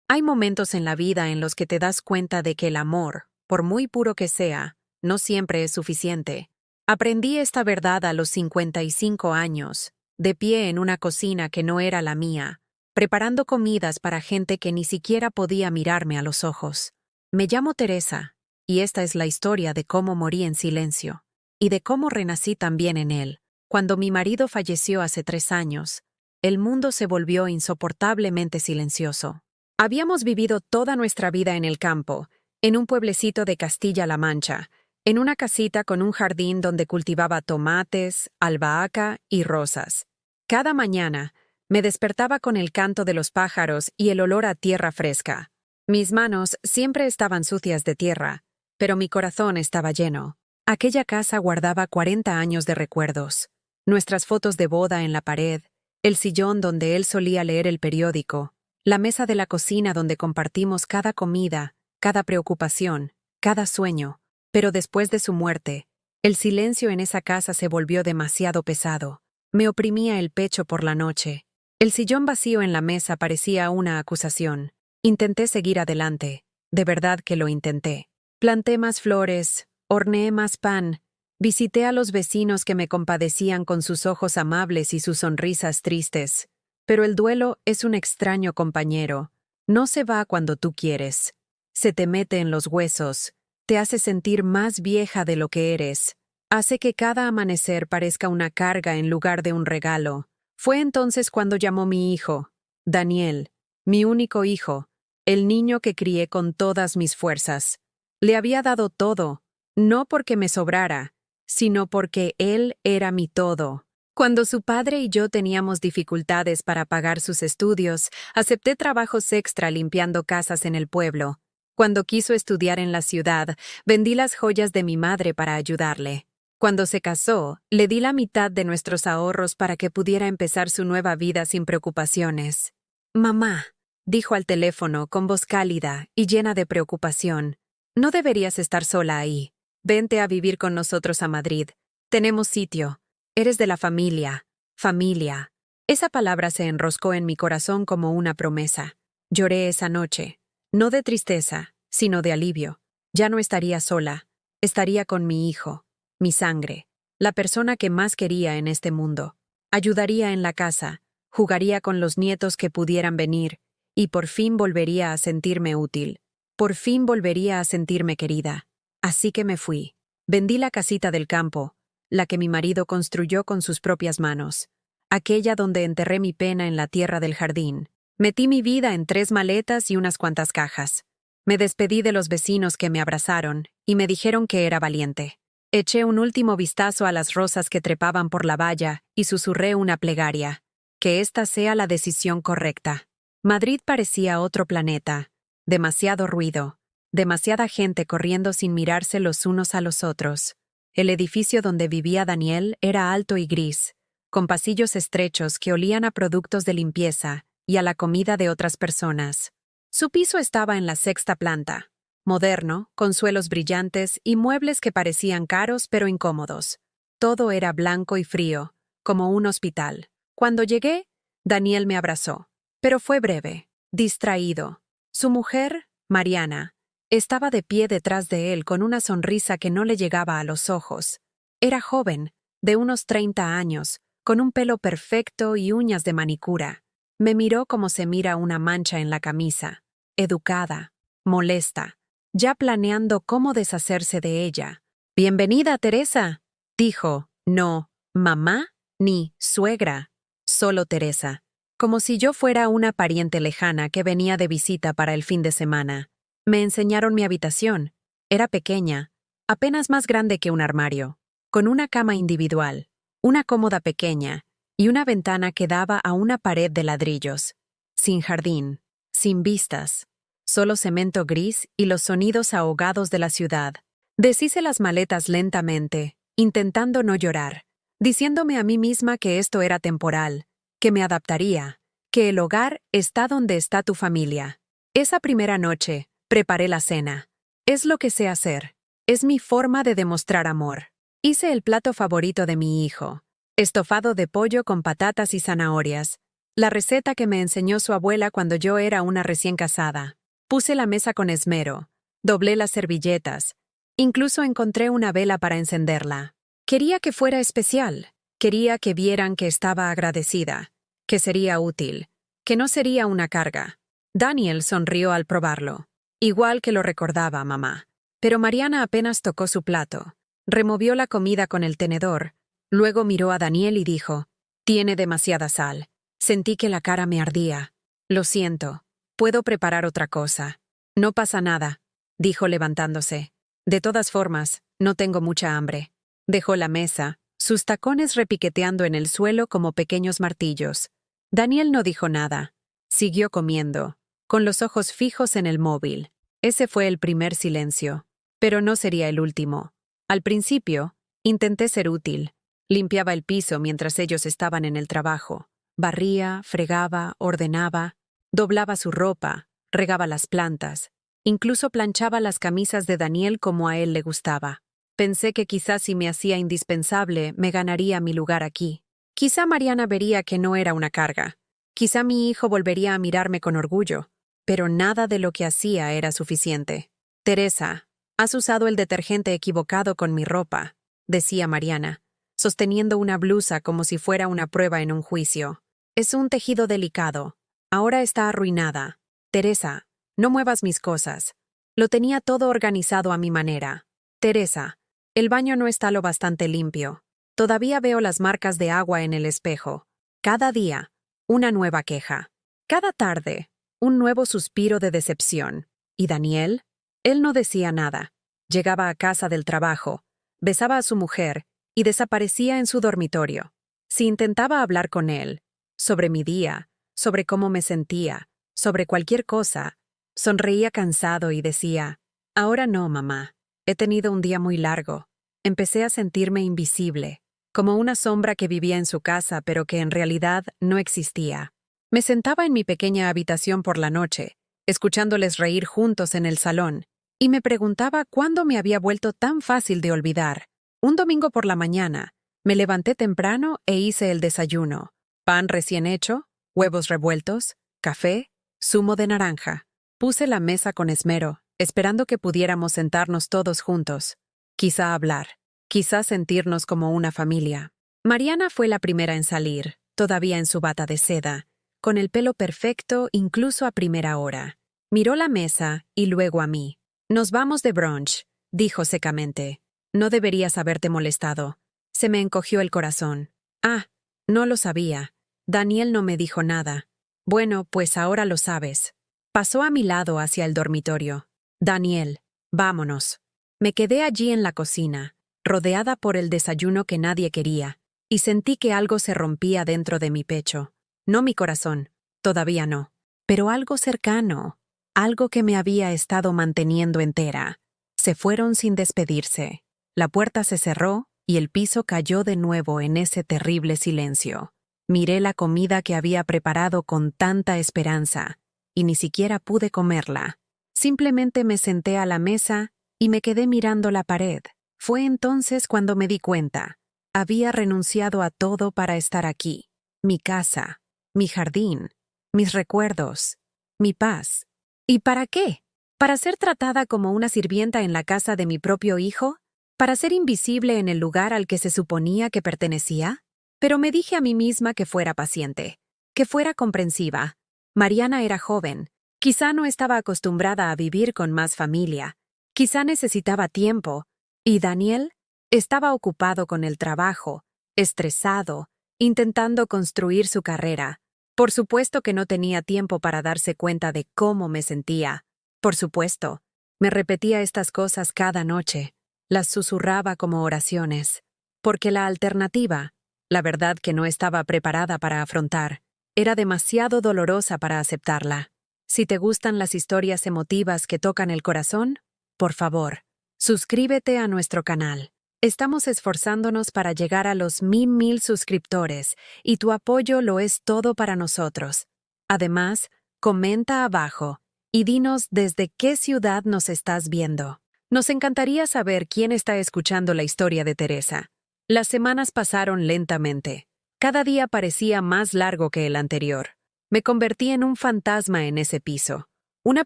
Hay momentos en la vida en los que te das cuenta de que el amor, por muy puro que sea, no siempre es suficiente. Aprendí esta verdad a los 55 años, de pie en una cocina que no era la mía, preparando comidas para gente que ni siquiera podía mirarme a los ojos. Me llamo Teresa, y esta es la historia de cómo morí en silencio, y de cómo renací también en él. Cuando mi marido falleció hace 3 años, el mundo se volvió insoportablemente silencioso. Habíamos vivido toda nuestra vida en el campo, en un pueblecito de Castilla-La Mancha, en una casita con un jardín donde cultivaba tomates, albahaca y rosas. Cada mañana, me despertaba con el canto de los pájaros y el olor a tierra fresca. Mis manos siempre estaban sucias de tierra, pero mi corazón estaba lleno. Aquella casa guardaba 40 años de recuerdos. Nuestras fotos de boda en la pared, el sillón donde él solía leer el periódico, la mesa de la cocina donde compartimos cada comida, cada preocupación, cada sueño. Pero después de su muerte, el silencio en esa casa se volvió demasiado pesado. Me oprimía el pecho por la noche. El sillón vacío en la mesa parecía una acusación. Intenté seguir adelante. De verdad que lo intenté. Planté más flores, horneé más pan, visité a los vecinos que me compadecían con sus ojos amables y sus sonrisas tristes. Pero el duelo es un extraño compañero. No se va cuando tú quieres. Se te mete en los huesos, te hace sentir más vieja de lo que eres. Hace que cada amanecer parezca una carga en lugar de un regalo. Fue entonces cuando llamó mi hijo, Daniel, mi único hijo, el niño que crié con todas mis fuerzas. Le había dado todo, no porque me sobrara, sino porque él era mi todo. Cuando su padre y yo teníamos dificultades para pagar sus estudios, acepté trabajos extra limpiando casas en el pueblo. Cuando quiso estudiar en la ciudad, vendí las joyas de mi madre para ayudarle. Cuando se casó, le di la mitad de nuestros ahorros para que pudiera empezar su nueva vida sin preocupaciones. «Mamá», dijo al teléfono con voz cálida y llena de preocupación, «no deberías estar sola ahí. Vente a vivir con nosotros a Madrid. Tenemos sitio. Eres de la familia. Familia». Esa palabra se enroscó en mi corazón como una promesa. Lloré esa noche. No de tristeza, sino de alivio. Ya no estaría sola. Estaría con mi hijo, mi sangre, la persona que más quería en este mundo. Ayudaría en la casa, jugaría con los nietos que pudieran venir, y por fin volvería a sentirme útil. Por fin volvería a sentirme querida. Así que me fui. Vendí la casita del campo, la que mi marido construyó con sus propias manos, aquella donde enterré mi pena en la tierra del jardín. Metí mi vida en 3 maletas y unas cuantas cajas. Me despedí de los vecinos que me abrazaron y me dijeron que era valiente. Eché un último vistazo a las rosas que trepaban por la valla y susurré una plegaria. Que esta sea la decisión correcta. Madrid parecía otro planeta. Demasiado ruido. Demasiada gente corriendo sin mirarse los unos a los otros. El edificio donde vivía Daniel era alto y gris, con pasillos estrechos que olían a productos de limpieza y a la comida de otras personas. Su piso estaba en la 6ª planta, moderno, con suelos brillantes y muebles que parecían caros pero incómodos. Todo era blanco y frío, como un hospital. Cuando llegué, Daniel me abrazó, pero fue breve, distraído. Su mujer, Mariana, estaba de pie detrás de él con una sonrisa que no le llegaba a los ojos. Era joven, de unos 30 años, con un pelo perfecto y uñas de manicura. Me miró como se mira una mancha en la camisa, educada, molesta, ya planeando cómo deshacerse de ella. «Bienvenida, Teresa», dijo, no mamá ni suegra, solo Teresa, como si yo fuera una pariente lejana que venía de visita para el fin de semana. Me enseñaron mi habitación. Era pequeña, apenas más grande que un armario, con una cama individual, una cómoda pequeña, y una ventana que daba a una pared de ladrillos. Sin jardín, sin vistas, solo cemento gris y los sonidos ahogados de la ciudad. Deshice las maletas lentamente, intentando no llorar, diciéndome a mí misma que esto era temporal, que me adaptaría, que el hogar está donde está tu familia. Esa primera noche, preparé la cena. Es lo que sé hacer. Es mi forma de demostrar amor. Hice el plato favorito de mi hijo. Estofado de pollo con patatas y zanahorias. La receta que me enseñó su abuela cuando yo era una recién casada. Puse la mesa con esmero, doblé las servilletas, incluso encontré una vela para encenderla. Quería que fuera especial, quería que vieran que estaba agradecida, que sería útil, que no sería una carga. Daniel sonrió al probarlo, igual que lo recordaba mamá. Pero Mariana apenas tocó su plato, removió la comida con el tenedor, luego miró a Daniel y dijo: «Tiene demasiada sal». Sentí que la cara me ardía. «Lo siento, puedo preparar otra cosa». «No pasa nada», dijo levantándose. «De todas formas, no tengo mucha hambre». Dejó la mesa, sus tacones repiqueteando en el suelo como pequeños martillos. Daniel no dijo nada. Siguió comiendo, con los ojos fijos en el móvil. Ese fue el primer silencio, pero no sería el último. Al principio, intenté ser útil. Limpiaba el piso mientras ellos estaban en el trabajo. Barría, fregaba, ordenaba, doblaba su ropa, regaba las plantas. Incluso planchaba las camisas de Daniel como a él le gustaba. Pensé que quizás si me hacía indispensable, me ganaría mi lugar aquí. Quizá Mariana vería que no era una carga. Quizá mi hijo volvería a mirarme con orgullo. Pero nada de lo que hacía era suficiente. «Teresa, has usado el detergente equivocado con mi ropa», decía Mariana, sosteniendo una blusa como si fuera una prueba en un juicio. «Es un tejido delicado. Ahora está arruinada. Teresa, no muevas mis cosas. Lo tenía todo organizado a mi manera. Teresa, el baño no está lo bastante limpio. Todavía veo las marcas de agua en el espejo. Cada día, una nueva queja. Cada tarde, un nuevo suspiro de decepción. ¿Y Daniel? Él no decía nada. Llegaba a casa del trabajo, besaba a su mujer y desaparecía en su dormitorio. Si intentaba hablar con él, sobre mi día, sobre cómo me sentía, sobre cualquier cosa, sonreía cansado y decía: «Ahora no, mamá. He tenido un día muy largo». Empecé a sentirme invisible, como una sombra que vivía en su casa pero que en realidad no existía. Me sentaba en mi pequeña habitación por la noche, escuchándoles reír juntos en el salón, y me preguntaba cuándo me había vuelto tan fácil de olvidar. Un domingo por la mañana, me levanté temprano e hice el desayuno. Pan recién hecho, huevos revueltos, café, zumo de naranja. Puse la mesa con esmero, esperando que pudiéramos sentarnos todos juntos. Quizá hablar, quizá sentirnos como una familia. Mariana fue la primera en salir, todavía en su bata de seda, con el pelo perfecto incluso a primera hora. Miró la mesa y luego a mí. «Nos vamos de brunch», dijo secamente. «No deberías haberte molestado». Se me encogió el corazón. «Ah, no lo sabía. Daniel no me dijo nada». «Bueno, pues ahora lo sabes». Pasó a mi lado hacia el dormitorio. «Daniel, vámonos». Me quedé allí en la cocina, rodeada por el desayuno que nadie quería, y sentí que algo se rompía dentro de mi pecho. No mi corazón, todavía no, pero algo cercano, algo que me había estado manteniendo entera. Se fueron sin despedirse. La puerta se cerró y el piso cayó de nuevo en ese terrible silencio. Miré la comida que había preparado con tanta esperanza, y ni siquiera pude comerla. Simplemente me senté a la mesa y me quedé mirando la pared. Fue entonces cuando me di cuenta. Había renunciado a todo para estar aquí. Mi casa, mi jardín, mis recuerdos, mi paz. ¿Y para qué? ¿Para ser tratada como una sirvienta en la casa de mi propio hijo? ¿Para ser invisible en el lugar al que se suponía que pertenecía? Pero me dije a mí misma que fuera paciente, que fuera comprensiva. Mariana era joven. Quizá no estaba acostumbrada a vivir con más familia. Quizá necesitaba tiempo. ¿Y Daniel? Estaba ocupado con el trabajo, estresado, intentando construir su carrera. Por supuesto que no tenía tiempo para darse cuenta de cómo me sentía. Por supuesto. Me repetía estas cosas cada noche. Las susurraba como oraciones. Porque la alternativa, la verdad que no estaba preparada para afrontar, era demasiado dolorosa para aceptarla. Si te gustan las historias emotivas que tocan el corazón, por favor, suscríbete a nuestro canal. Estamos esforzándonos para llegar a los 1000 suscriptores y tu apoyo lo es todo para nosotros. Además, comenta abajo y dinos desde qué ciudad nos estás viendo. Nos encantaría saber quién está escuchando la historia de Teresa. Las semanas pasaron lentamente. Cada día parecía más largo que el anterior. Me convertí en un fantasma en ese piso, una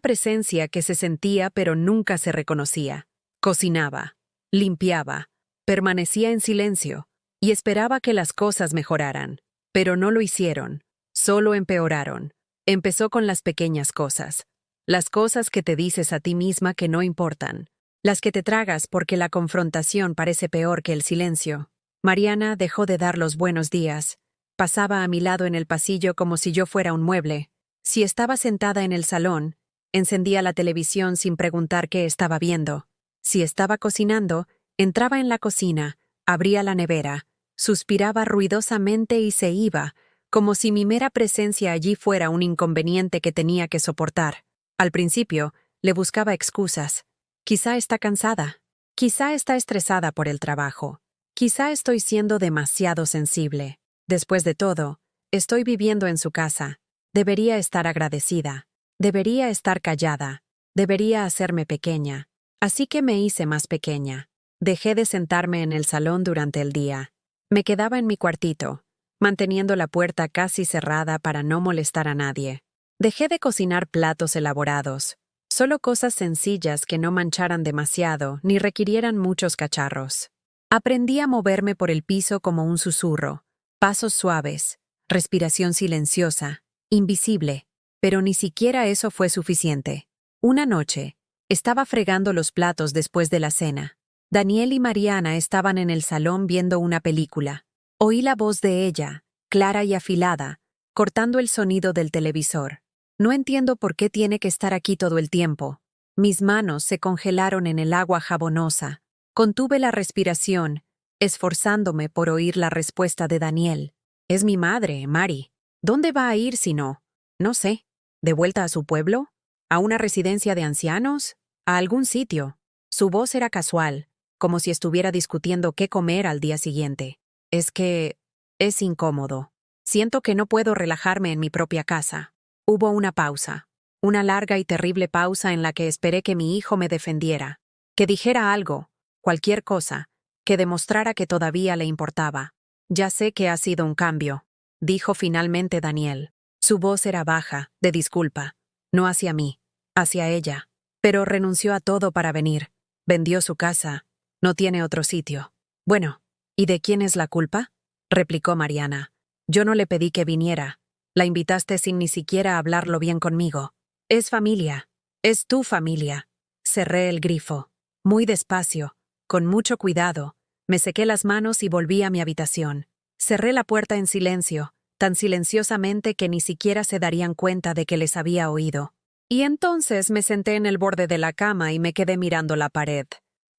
presencia que se sentía pero nunca se reconocía. Cocinaba, limpiaba, permanecía en silencio y esperaba que las cosas mejoraran, pero no lo hicieron, solo empeoraron. Empezó con las pequeñas cosas, las cosas que te dices a ti misma que no importan, las que te tragas porque la confrontación parece peor que el silencio. Mariana dejó de dar los buenos días. Pasaba a mi lado en el pasillo como si yo fuera un mueble. Si estaba sentada en el salón, encendía la televisión sin preguntar qué estaba viendo. Si estaba cocinando, entraba en la cocina, abría la nevera, suspiraba ruidosamente y se iba, como si mi mera presencia allí fuera un inconveniente que tenía que soportar. Al principio, le buscaba excusas. Quizá está cansada. Quizá está estresada por el trabajo. Quizá estoy siendo demasiado sensible. Después de todo, estoy viviendo en su casa. Debería estar agradecida. Debería estar callada. Debería hacerme pequeña. Así que me hice más pequeña. Dejé de sentarme en el salón durante el día. Me quedaba en mi cuartito, manteniendo la puerta casi cerrada para no molestar a nadie. Dejé de cocinar platos elaborados, solo cosas sencillas que no mancharan demasiado ni requirieran muchos cacharros. Aprendí a moverme por el piso como un susurro, pasos suaves, respiración silenciosa, invisible, pero ni siquiera eso fue suficiente. Una noche, estaba fregando los platos después de la cena. Daniel y Mariana estaban en el salón viendo una película. Oí la voz de ella, clara y afilada, cortando el sonido del televisor. No entiendo por qué tiene que estar aquí todo el tiempo. Mis manos se congelaron en el agua jabonosa. Contuve la respiración, esforzándome por oír la respuesta de Daniel. Es mi madre, Mari. ¿Dónde va a ir si no? No sé. ¿De vuelta a su pueblo? ¿A una residencia de ancianos? ¿A algún sitio? Su voz era casual, como si estuviera discutiendo qué comer al día siguiente. Es incómodo. Siento que no puedo relajarme en mi propia casa. Hubo una pausa. Una larga y terrible pausa en la que esperé que mi hijo me defendiera. Que dijera algo, cualquier cosa, que demostrara que todavía le importaba. Ya sé que ha sido un cambio, dijo finalmente Daniel. Su voz era baja, de disculpa. No hacia mí, hacia ella. Pero renunció a todo para venir. Vendió su casa. No tiene otro sitio. Bueno, ¿y de quién es la culpa? Replicó Mariana. Yo no le pedí que viniera. La invitaste sin ni siquiera hablarlo bien conmigo. Es familia. Es tu familia. Cerré el grifo. Muy despacio, con mucho cuidado, me sequé las manos y volví a mi habitación. Cerré la puerta en silencio, tan silenciosamente que ni siquiera se darían cuenta de que les había oído. Y entonces me senté en el borde de la cama y me quedé mirando la pared.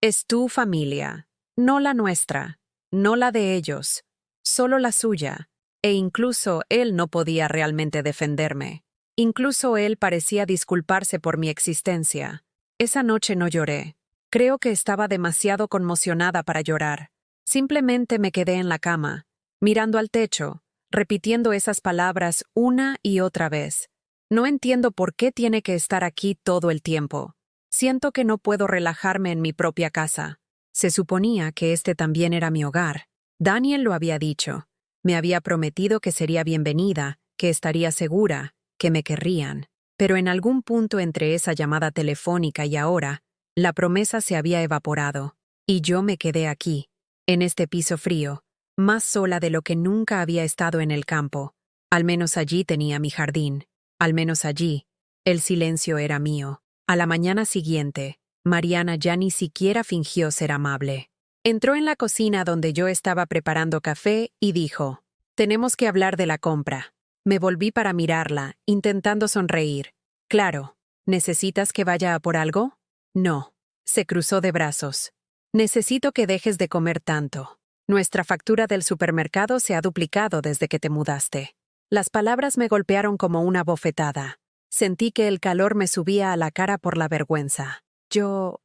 Es tu familia, no la nuestra, no la de ellos, solo la suya. E incluso él no podía realmente defenderme. Incluso él parecía disculparse por mi existencia. Esa noche no lloré. Creo que estaba demasiado conmocionada para llorar. Simplemente me quedé en la cama, mirando al techo, repitiendo esas palabras una y otra vez. No entiendo por qué tiene que estar aquí todo el tiempo. Siento que no puedo relajarme en mi propia casa. Se suponía que este también era mi hogar. Daniel lo había dicho. Me había prometido que sería bienvenida, que estaría segura, que me querrían. Pero en algún punto entre esa llamada telefónica y ahora, la promesa se había evaporado, y yo me quedé aquí, en este piso frío, más sola de lo que nunca había estado en el campo. Al menos allí tenía mi jardín. Al menos allí, el silencio era mío. A la mañana siguiente, Mariana ya ni siquiera fingió ser amable. Entró en la cocina donde yo estaba preparando café y dijo, «Tenemos que hablar de la compra». Me volví para mirarla, intentando sonreír. «Claro, ¿necesitas que vaya a por algo?» «No». Se cruzó de brazos. «Necesito que dejes de comer tanto. Nuestra factura del supermercado se ha duplicado desde que te mudaste». Las palabras me golpearon como una bofetada. Sentí que el calor me subía a la cara por la vergüenza. Yo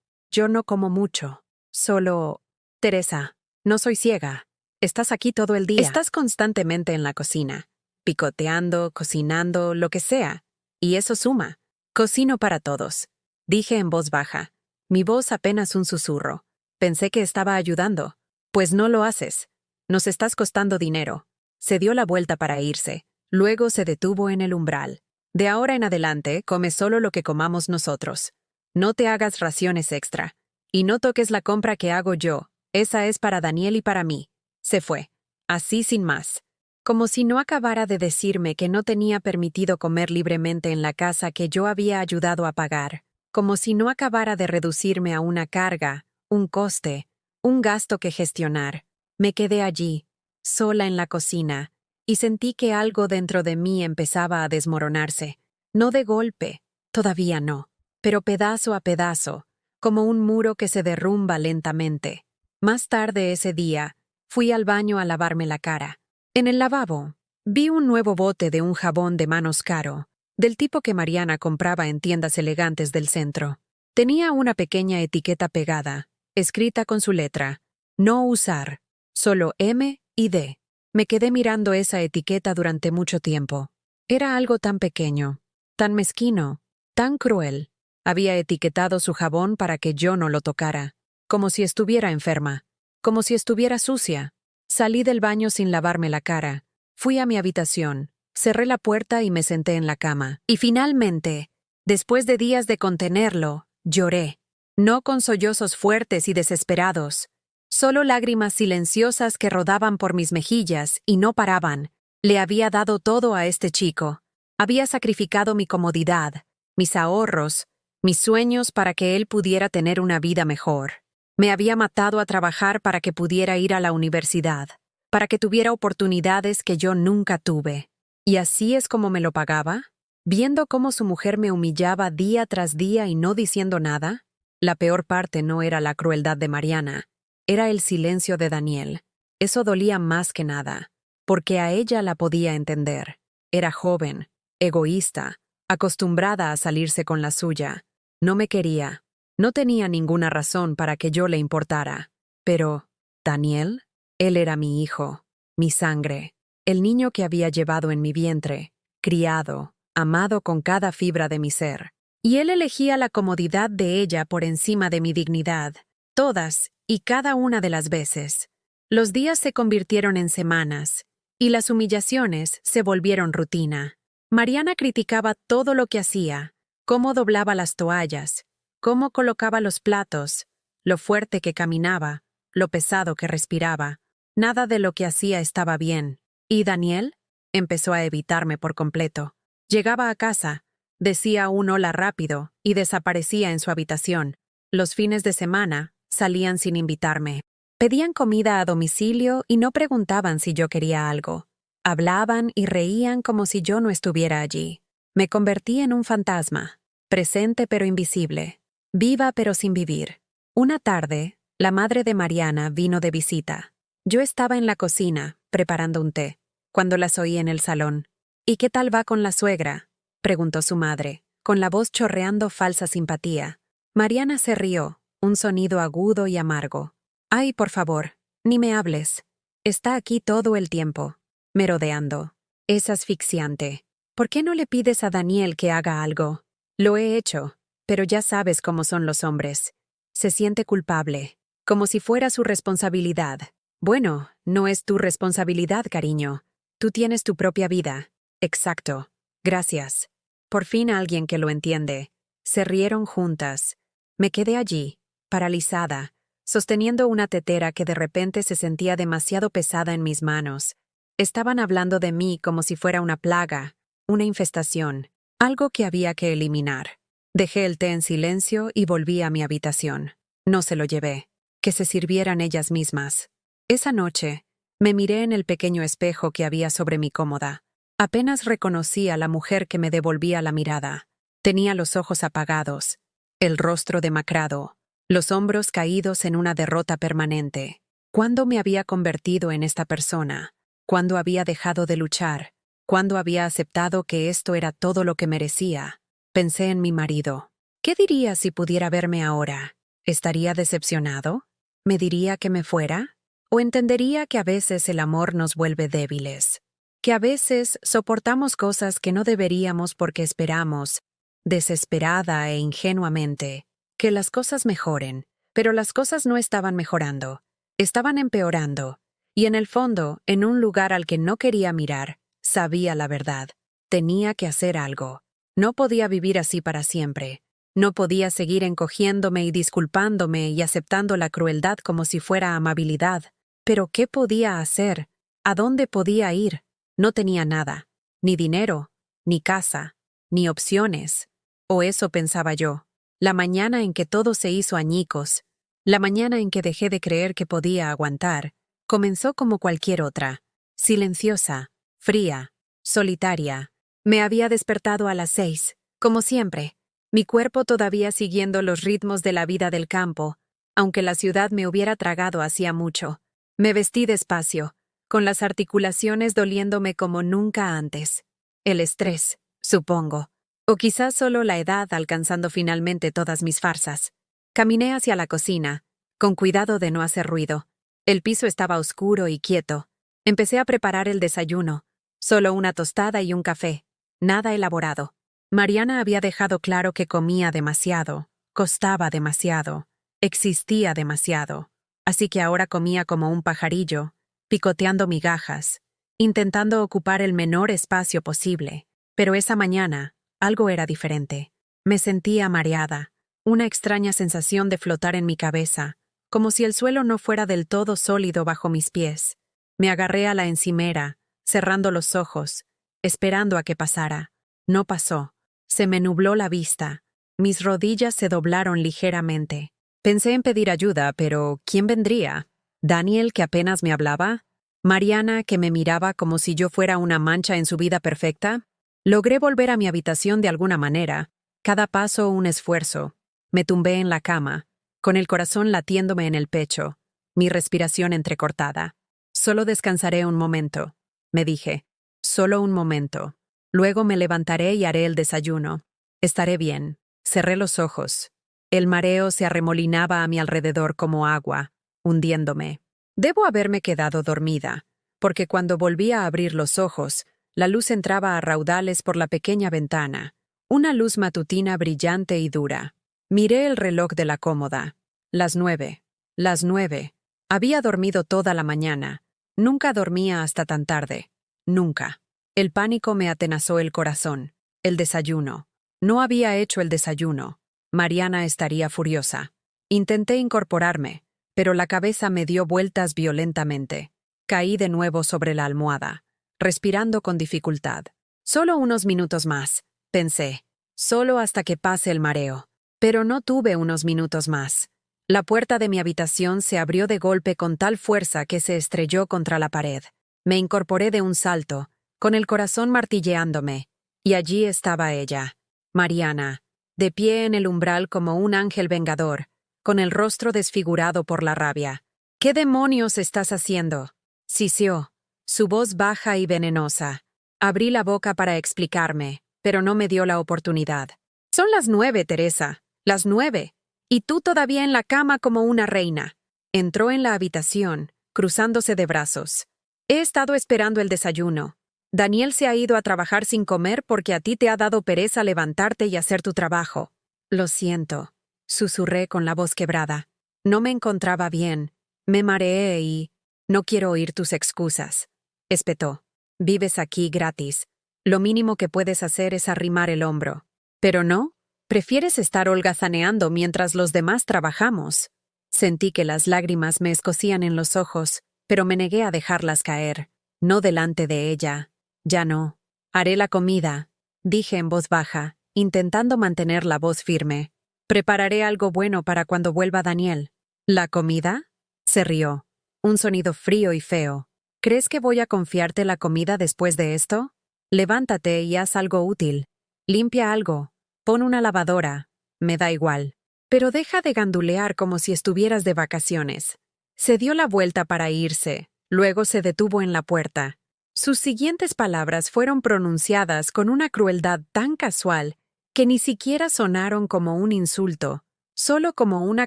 no como mucho. Solo... Teresa, no soy ciega. Estás aquí todo el día. Estás constantemente en la cocina, picoteando, cocinando, lo que sea. Y eso suma. Cocino para todos. Dije en voz baja. Mi voz apenas un susurro. Pensé que estaba ayudando. Pues no lo haces. Nos estás costando dinero. Se dio la vuelta para irse. Luego se detuvo en el umbral. De ahora en adelante, come solo lo que comamos nosotros. No te hagas raciones extra. Y no toques la compra que hago yo. Esa es para Daniel y para mí. Se fue. Así sin más. Como si no acabara de decirme que no tenía permitido comer libremente en la casa que yo había ayudado a pagar. Como si no acabara de reducirme a una carga, un coste, un gasto que gestionar. Me quedé allí, sola en la cocina, y sentí que algo dentro de mí empezaba a desmoronarse. No de golpe, todavía no, pero pedazo a pedazo, como un muro que se derrumba lentamente. Más tarde ese día, fui al baño a lavarme la cara. En el lavabo, vi un nuevo bote de un jabón de manos caro, del tipo que Mariana compraba en tiendas elegantes del centro. Tenía una pequeña etiqueta pegada, escrita con su letra, no usar, solo M y D. Me quedé mirando esa etiqueta durante mucho tiempo. Era algo tan pequeño, tan mezquino, tan cruel. Había etiquetado su jabón para que yo no lo tocara, como si estuviera enferma, como si estuviera sucia. Salí del baño sin lavarme la cara. Fui a mi habitación, cerré la puerta y me senté en la cama. Y finalmente, después de días de contenerlo, lloré. No con sollozos fuertes y desesperados, solo lágrimas silenciosas que rodaban por mis mejillas y no paraban. Le había dado todo a este chico. Había sacrificado mi comodidad, mis ahorros, mis sueños para que él pudiera tener una vida mejor. Me había matado a trabajar para que pudiera ir a la universidad, para que tuviera oportunidades que yo nunca tuve. ¿Y así es como me lo pagaba? Viendo cómo su mujer me humillaba día tras día y no diciendo nada. La peor parte no era la crueldad de Mariana, era el silencio de Daniel. Eso dolía más que nada, porque a ella la podía entender. Era joven, egoísta, acostumbrada a salirse con la suya. No me quería. No tenía ninguna razón para que yo le importara. Pero, ¿Daniel? Él era mi hijo, mi sangre, el niño que había llevado en mi vientre, criado, amado con cada fibra de mi ser. Y él elegía la comodidad de ella por encima de mi dignidad, todas y cada una de las veces. Los días se convirtieron en semanas, y las humillaciones se volvieron rutina. Mariana criticaba todo lo que hacía, cómo doblaba las toallas, cómo colocaba los platos, lo fuerte que caminaba, lo pesado que respiraba. Nada de lo que hacía estaba bien. ¿Y Daniel? Empezó a evitarme por completo. Llegaba a casa, decía un hola rápido y desaparecía en su habitación. Los fines de semana salían sin invitarme. Pedían comida a domicilio y no preguntaban si yo quería algo. Hablaban y reían como si yo no estuviera allí. Me convertí en un fantasma, presente pero invisible, viva pero sin vivir. Una tarde, la madre de Mariana vino de visita. Yo estaba en la cocina, preparando un té, cuando las oí en el salón. ¿Y qué tal va con la suegra?, preguntó su madre, con la voz chorreando falsa simpatía. Mariana se rió, un sonido agudo y amargo. «Ay, por favor, ni me hables. Está aquí todo el tiempo, merodeando. Es asfixiante. ¿Por qué no le pides a Daniel que haga algo?» «Lo he hecho, pero ya sabes cómo son los hombres. Se siente culpable, como si fuera su responsabilidad». «Bueno, no es tu responsabilidad, cariño. Tú tienes tu propia vida». «Exacto. Gracias. Por fin alguien que lo entiende». Se rieron juntas. Me quedé allí, paralizada, sosteniendo una tetera que de repente se sentía demasiado pesada en mis manos. Estaban hablando de mí como si fuera una plaga, una infestación, algo que había que eliminar. Dejé el té en silencio y volví a mi habitación. No se lo llevé. Que se sirvieran ellas mismas. Esa noche, me miré en el pequeño espejo que había sobre mi cómoda. Apenas reconocí a la mujer que me devolvía la mirada. Tenía los ojos apagados, el rostro demacrado, los hombros caídos en una derrota permanente. ¿Cuándo me había convertido en esta persona? ¿Cuándo había dejado de luchar? ¿Cuándo había aceptado que esto era todo lo que merecía? Pensé en mi marido. ¿Qué diría si pudiera verme ahora? ¿Estaría decepcionado? ¿Me diría que me fuera? ¿O entendería que a veces el amor nos vuelve débiles? Que a veces soportamos cosas que no deberíamos porque esperamos, desesperada e ingenuamente, que las cosas mejoren, pero las cosas no estaban mejorando, estaban empeorando, Y en el fondo, en un lugar al que no quería mirar, sabía la verdad. Tenía que hacer algo. No podía vivir así para siempre. No podía seguir encogiéndome y disculpándome y aceptando la crueldad como si fuera amabilidad. Pero ¿qué podía hacer? ¿A dónde podía ir? No tenía nada. Ni dinero, ni casa, ni opciones. O eso pensaba yo. La mañana en que todo se hizo añicos, la mañana en que dejé de creer que podía aguantar, comenzó como cualquier otra. Silenciosa, fría, solitaria. Me había despertado a las 6, como siempre. Mi cuerpo todavía siguiendo los ritmos de la vida del campo, aunque la ciudad me hubiera tragado hacía mucho. Me vestí despacio, con las articulaciones doliéndome como nunca antes. El estrés, supongo. O quizás solo la edad alcanzando finalmente todas mis farsas. Caminé hacia la cocina, con cuidado de no hacer ruido. El piso estaba oscuro y quieto. Empecé a preparar el desayuno. Solo una tostada y un café. Nada elaborado. Mariana había dejado claro que comía demasiado, costaba demasiado, existía demasiado. Así que ahora comía como un pajarillo, picoteando migajas, intentando ocupar el menor espacio posible. Pero esa mañana, algo era diferente. Me sentía mareada, una extraña sensación de flotar en mi cabeza, como si el suelo no fuera del todo sólido bajo mis pies. Me agarré a la encimera, cerrando los ojos, esperando a que pasara. No pasó. Se me nubló la vista. Mis rodillas se doblaron ligeramente. Pensé en pedir ayuda, pero ¿quién vendría? ¿Daniel, que apenas me hablaba? ¿Mariana, que me miraba como si yo fuera una mancha en su vida perfecta? Logré volver a mi habitación de alguna manera. Cada paso un esfuerzo. Me tumbé en la cama, con el corazón latiéndome en el pecho, mi respiración entrecortada. Solo descansaré un momento, me dije. Solo un momento. Luego me levantaré y haré el desayuno. Estaré bien. Cerré los ojos. El mareo se arremolinaba a mi alrededor como agua, hundiéndome. Debo haberme quedado dormida, porque cuando volví a abrir los ojos, la luz entraba a raudales por la pequeña ventana, una luz matutina brillante y dura. Miré el reloj de la cómoda. Las 9. Las 9. Había dormido toda la mañana. Nunca dormía hasta tan tarde. Nunca. El pánico me atenazó el corazón. El desayuno. No había hecho el desayuno. Mariana estaría furiosa. Intenté incorporarme, pero la cabeza me dio vueltas violentamente. Caí de nuevo sobre la almohada, respirando con dificultad. Solo unos minutos más, pensé. Solo hasta que pase el mareo. Pero no tuve unos minutos más. La puerta de mi habitación se abrió de golpe con tal fuerza que se estrelló contra la pared. Me incorporé de un salto, con el corazón martilleándome, y allí estaba ella, Mariana, de pie en el umbral como un ángel vengador, con el rostro desfigurado por la rabia. ¿Qué demonios estás haciendo? Siseó, su voz baja y venenosa. Abrí la boca para explicarme, pero no me dio la oportunidad. Son las 9, Teresa, las 9, y tú todavía en la cama como una reina. Entró en la habitación, cruzándose de brazos. He estado esperando el desayuno. Daniel se ha ido a trabajar sin comer porque a ti te ha dado pereza levantarte y hacer tu trabajo. Lo siento, susurré con la voz quebrada. No me encontraba bien. Me mareé y... No quiero oír tus excusas. Espetó. Vives aquí gratis. Lo mínimo que puedes hacer es arrimar el hombro. ¿Pero no? Prefieres estar holgazaneando mientras los demás trabajamos. Sentí que las lágrimas me escocían en los ojos, pero me negué a dejarlas caer. No delante de ella. Ya no. Haré la comida, dije en voz baja, intentando mantener la voz firme. Prepararé algo bueno para cuando vuelva Daniel. ¿La comida? Se rió. Un sonido frío y feo. ¿Crees que voy a confiarte la comida después de esto? Levántate y haz algo útil. Limpia algo. Pon una lavadora. Me da igual. Pero deja de gandulear como si estuvieras de vacaciones. Se dio la vuelta para irse. Luego se detuvo en la puerta. Sus siguientes palabras fueron pronunciadas con una crueldad tan casual que ni siquiera sonaron como un insulto, solo como una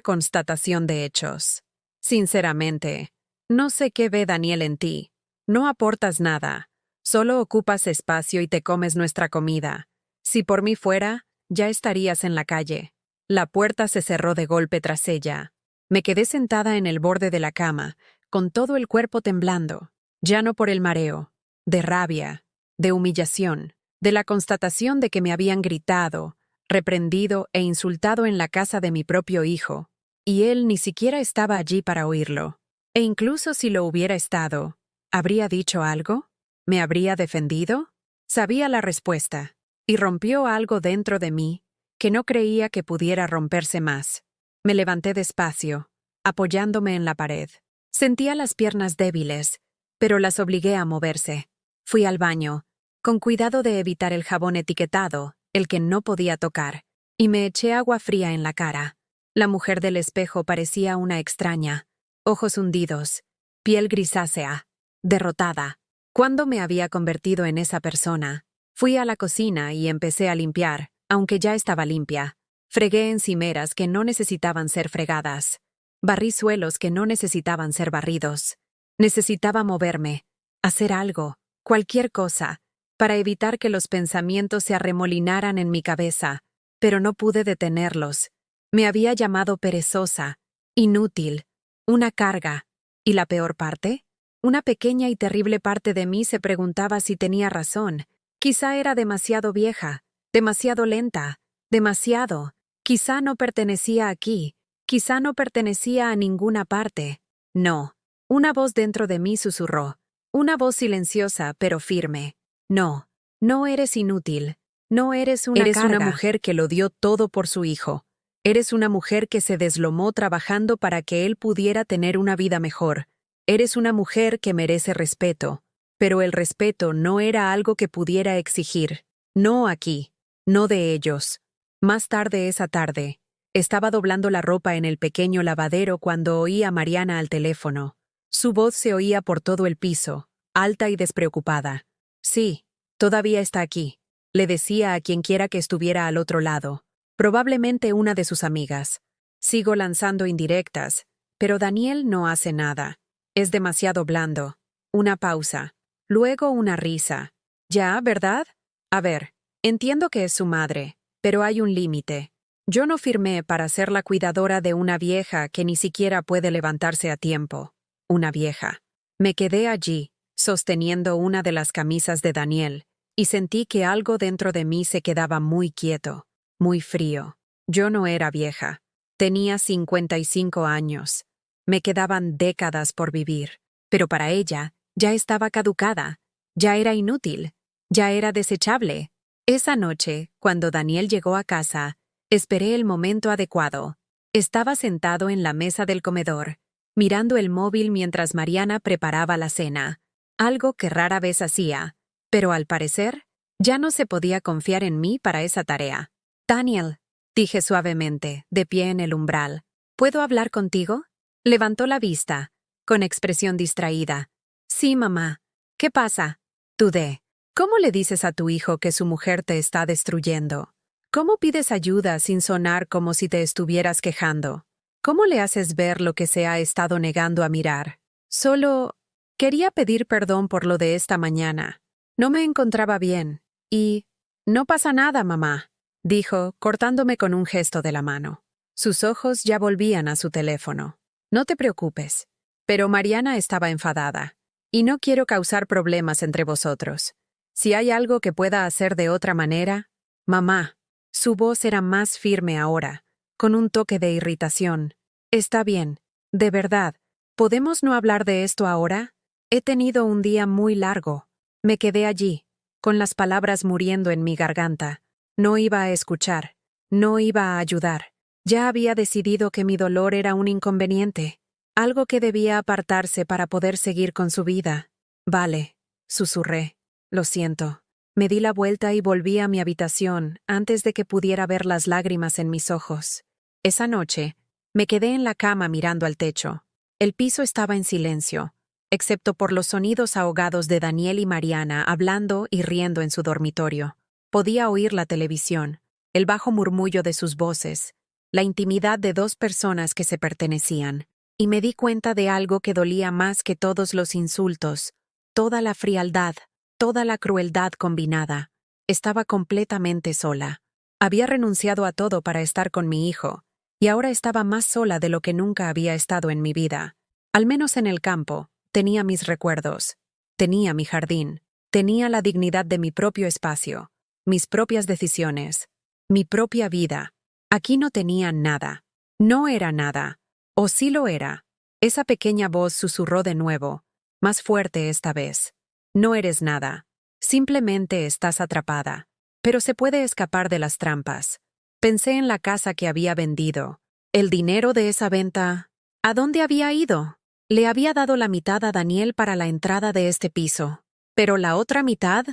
constatación de hechos. Sinceramente, no sé qué ve Daniel en ti. No aportas nada. Solo ocupas espacio y te comes nuestra comida. Si por mí fuera, ya estarías en la calle. La puerta se cerró de golpe tras ella. Me quedé sentada en el borde de la cama, con todo el cuerpo temblando, ya no por el mareo, de rabia, de humillación, de la constatación de que me habían gritado, reprendido e insultado en la casa de mi propio hijo, y él ni siquiera estaba allí para oírlo. E incluso si lo hubiera estado, ¿habría dicho algo? ¿Me habría defendido? Sabía la respuesta, y rompió algo dentro de mí que no creía que pudiera romperse más. Me levanté despacio, apoyándome en la pared. Sentía las piernas débiles, pero las obligué a moverse. Fui al baño, con cuidado de evitar el jabón etiquetado, el que no podía tocar, y me eché agua fría en la cara. La mujer del espejo parecía una extraña, ojos hundidos, piel grisácea, derrotada. ¿Cuándo me había convertido en esa persona? Fui a la cocina y empecé a limpiar, aunque ya estaba limpia. Fregué encimeras que no necesitaban ser fregadas. Barrí suelos que no necesitaban ser barridos. Necesitaba moverme, hacer algo, cualquier cosa, para evitar que los pensamientos se arremolinaran en mi cabeza, pero no pude detenerlos. Me había llamado perezosa, inútil, una carga. ¿Y la peor parte? Una pequeña y terrible parte de mí se preguntaba si tenía razón. Quizá era demasiado vieja, demasiado lenta, demasiado. Quizá no pertenecía aquí, quizá no pertenecía a ninguna parte. No. Una voz dentro de mí susurró. Una voz silenciosa pero firme. No, no eres inútil. No eres una carga. Eres una mujer que lo dio todo por su hijo. Eres una mujer que se deslomó trabajando para que él pudiera tener una vida mejor. Eres una mujer que merece respeto. Pero el respeto no era algo que pudiera exigir. No aquí. No de ellos. Más tarde esa tarde, estaba doblando la ropa en el pequeño lavadero cuando oí a Mariana al teléfono. Su voz se oía por todo el piso, alta y despreocupada. Sí, todavía está aquí, le decía a quienquiera que estuviera al otro lado. Probablemente una de sus amigas. Sigo lanzando indirectas, pero Daniel no hace nada. Es demasiado blando. Una pausa. Luego una risa. ¿Ya, verdad? A ver, entiendo que es su madre, pero hay un límite. Yo no firmé para ser la cuidadora de una vieja que ni siquiera puede levantarse a tiempo. Una vieja. Me quedé allí, sosteniendo una de las camisas de Daniel, y sentí que algo dentro de mí se quedaba muy quieto, muy frío. Yo no era vieja. Tenía 55 años. Me quedaban décadas por vivir, pero para ella ya estaba caducada, ya era inútil, ya era desechable. Esa noche, cuando Daniel llegó a casa, esperé el momento adecuado. Estaba sentado en la mesa del comedor, mirando el móvil mientras Mariana preparaba la cena, algo que rara vez hacía, pero al parecer, ya no se podía confiar en mí para esa tarea. «Daniel», dije suavemente, de pie en el umbral, «¿puedo hablar contigo?» Levantó la vista, con expresión distraída. «Sí, mamá. ¿Qué pasa?» Dudé. ¿Cómo le dices a tu hijo que su mujer te está destruyendo? ¿Cómo pides ayuda sin sonar como si te estuvieras quejando? ¿Cómo le haces ver lo que se ha estado negando a mirar? Solo quería pedir perdón por lo de esta mañana. No me encontraba bien. Y no pasa nada, mamá, dijo, cortándome con un gesto de la mano. Sus ojos ya volvían a su teléfono. No te preocupes. Pero Mariana estaba enfadada. Y no quiero causar problemas entre vosotros. Si hay algo que pueda hacer de otra manera, mamá. Su voz era más firme ahora, con un toque de irritación. Está bien, de verdad. ¿Podemos no hablar de esto ahora? He tenido un día muy largo. Me quedé allí, con las palabras muriendo en mi garganta. No iba a escuchar, no iba a ayudar. Ya había decidido que mi dolor era un inconveniente, algo que debía apartarse para poder seguir con su vida. Vale, susurré. Lo siento. Me di la vuelta y volví a mi habitación antes de que pudiera ver las lágrimas en mis ojos. Esa noche, me quedé en la cama mirando al techo. El piso estaba en silencio, excepto por los sonidos ahogados de Daniel y Mariana hablando y riendo en su dormitorio. Podía oír la televisión, el bajo murmullo de sus voces, la intimidad de dos personas que se pertenecían, y me di cuenta de algo que dolía más que todos los insultos, toda la frialdad, toda la crueldad combinada. Estaba completamente sola. Había renunciado a todo para estar con mi hijo, y ahora estaba más sola de lo que nunca había estado en mi vida. Al menos en el campo, tenía mis recuerdos, tenía mi jardín, tenía la dignidad de mi propio espacio, mis propias decisiones, mi propia vida. Aquí no tenía nada. No era nada. O sí lo era. Esa pequeña voz susurró de nuevo, más fuerte esta vez. No eres nada. Simplemente estás atrapada. Pero se puede escapar de las trampas. Pensé en la casa que había vendido. El dinero de esa venta. ¿A dónde había ido? Le había dado la mitad a Daniel para la entrada de este piso. Pero la otra mitad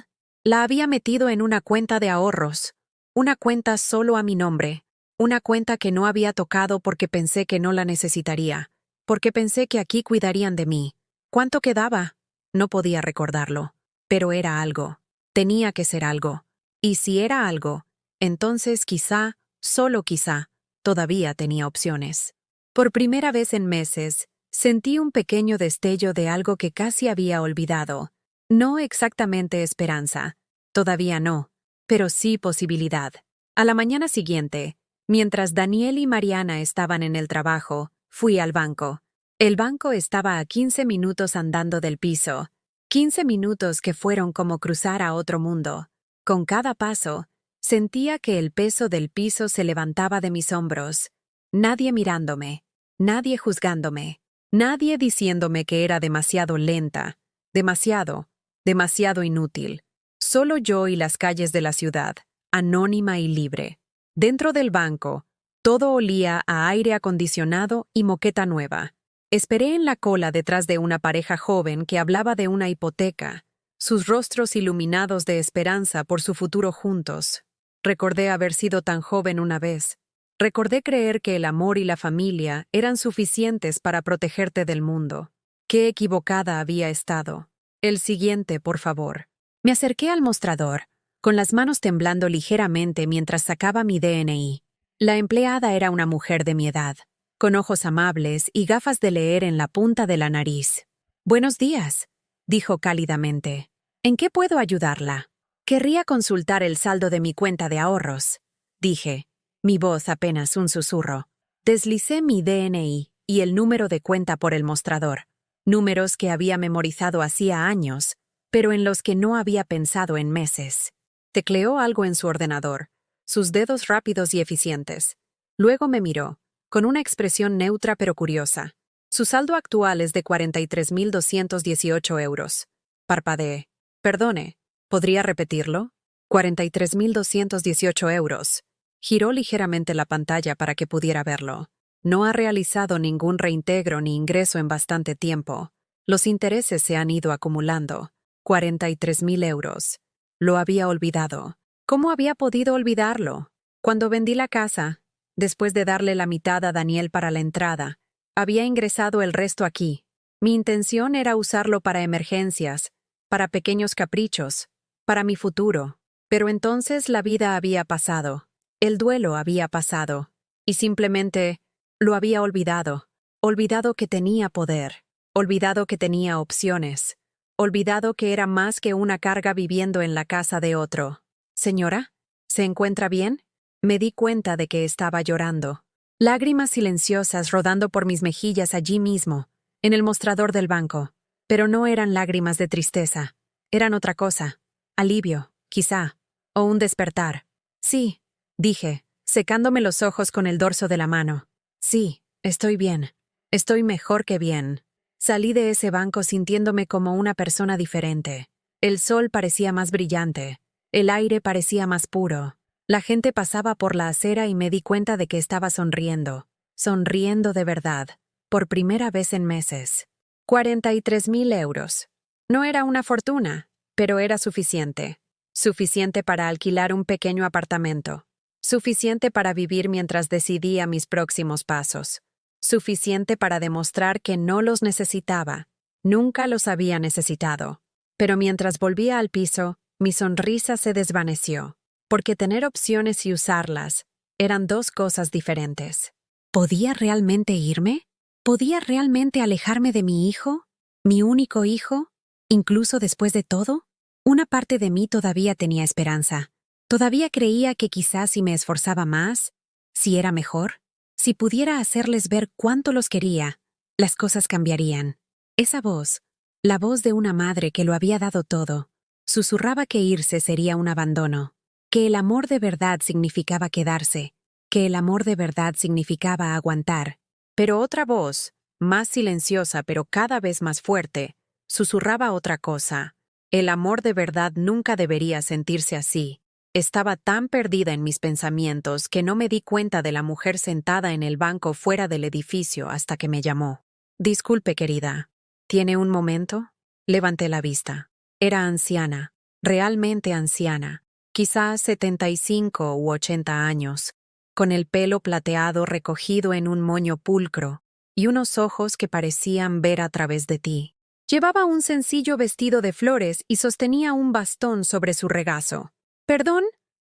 la había metido en una cuenta de ahorros. Una cuenta solo a mi nombre. Una cuenta que no había tocado porque pensé que no la necesitaría. Porque pensé que aquí cuidarían de mí. ¿Cuánto quedaba? No podía recordarlo. Pero era algo. Tenía que ser algo. Y si era algo, entonces quizá, solo quizá, todavía tenía opciones. Por primera vez en meses, sentí un pequeño destello de algo que casi había olvidado. No exactamente esperanza. Todavía no. Pero sí posibilidad. A la mañana siguiente, mientras Daniel y Mariana estaban en el trabajo, fui al banco. El banco estaba a 15 minutos andando del piso. 15 minutos que fueron como cruzar a otro mundo. Con cada paso, sentía que el peso del piso se levantaba de mis hombros. Nadie mirándome, nadie juzgándome, nadie diciéndome que era demasiado lenta, demasiado inútil. Solo yo y las calles de la ciudad, anónima y libre. Dentro del banco, todo olía a aire acondicionado y moqueta nueva. Esperé en la cola detrás de una pareja joven que hablaba de una hipoteca, sus rostros iluminados de esperanza por su futuro juntos. Recordé haber sido tan joven una vez. Recordé creer que el amor y la familia eran suficientes para protegerte del mundo. Qué equivocada había estado. El siguiente, por favor. Me acerqué al mostrador, con las manos temblando ligeramente mientras sacaba mi DNI. La empleada era una mujer de mi edad, con ojos amables y gafas de leer en la punta de la nariz. «Buenos días», dijo cálidamente. «¿En qué puedo ayudarla?» «Querría consultar el saldo de mi cuenta de ahorros», dije, mi voz apenas un susurro. Deslicé mi DNI y el número de cuenta por el mostrador, números que había memorizado hacía años, pero en los que no había pensado en meses. Tecleó algo en su ordenador, sus dedos rápidos y eficientes. Luego me miró, con una expresión neutra pero curiosa. Su saldo actual es de 43.218 euros. Parpadeé. Perdone, ¿podría repetirlo? 43.218 euros. Giró ligeramente la pantalla para que pudiera verlo. No ha realizado ningún reintegro ni ingreso en bastante tiempo. Los intereses se han ido acumulando. 43.000 euros. Lo había olvidado. ¿Cómo había podido olvidarlo? Cuando vendí la casa, después de darle la mitad a Daniel para la entrada, había ingresado el resto aquí. Mi intención era usarlo para emergencias, para pequeños caprichos, para mi futuro. Pero entonces la vida había pasado. El duelo había pasado. Y simplemente lo había olvidado. Olvidado que tenía poder. Olvidado que tenía opciones. Olvidado que era más que una carga viviendo en la casa de otro. «Señora, ¿se encuentra bien?» Me di cuenta de que estaba llorando. Lágrimas silenciosas rodando por mis mejillas allí mismo, en el mostrador del banco. Pero no eran lágrimas de tristeza. Eran otra cosa. Alivio, quizá. O un despertar. «Sí», dije, secándome los ojos con el dorso de la mano. «Sí, estoy bien. Estoy mejor que bien». Salí de ese banco sintiéndome como una persona diferente. El sol parecía más brillante. El aire parecía más puro. La gente pasaba por la acera y me di cuenta de que estaba sonriendo. Sonriendo de verdad. Por primera vez en meses. 43.000 euros. No era una fortuna, pero era suficiente. Suficiente para alquilar un pequeño apartamento. Suficiente para vivir mientras decidía mis próximos pasos. Suficiente para demostrar que no los necesitaba. Nunca los había necesitado. Pero mientras volvía al piso, mi sonrisa se desvaneció. Porque tener opciones y usarlas eran dos cosas diferentes. ¿Podía realmente irme? ¿Podía realmente alejarme de mi hijo? ¿Mi único hijo? ¿Incluso después de todo? Una parte de mí todavía tenía esperanza. Todavía creía que quizás si me esforzaba más, si era mejor, si pudiera hacerles ver cuánto los quería, las cosas cambiarían. Esa voz, la voz de una madre que lo había dado todo, susurraba que irse sería un abandono, que el amor de verdad significaba quedarse, que el amor de verdad significaba aguantar. Pero otra voz, más silenciosa pero cada vez más fuerte, susurraba otra cosa. El amor de verdad nunca debería sentirse así. Estaba tan perdida en mis pensamientos que no me di cuenta de la mujer sentada en el banco fuera del edificio hasta que me llamó. Disculpe, querida. ¿Tiene un momento? Levanté la vista. Era anciana, realmente anciana, quizás 75 u 80 años, con el pelo plateado recogido en un moño pulcro y unos ojos que parecían ver a través de ti. Llevaba un sencillo vestido de flores y sostenía un bastón sobre su regazo. «¿Perdón?»,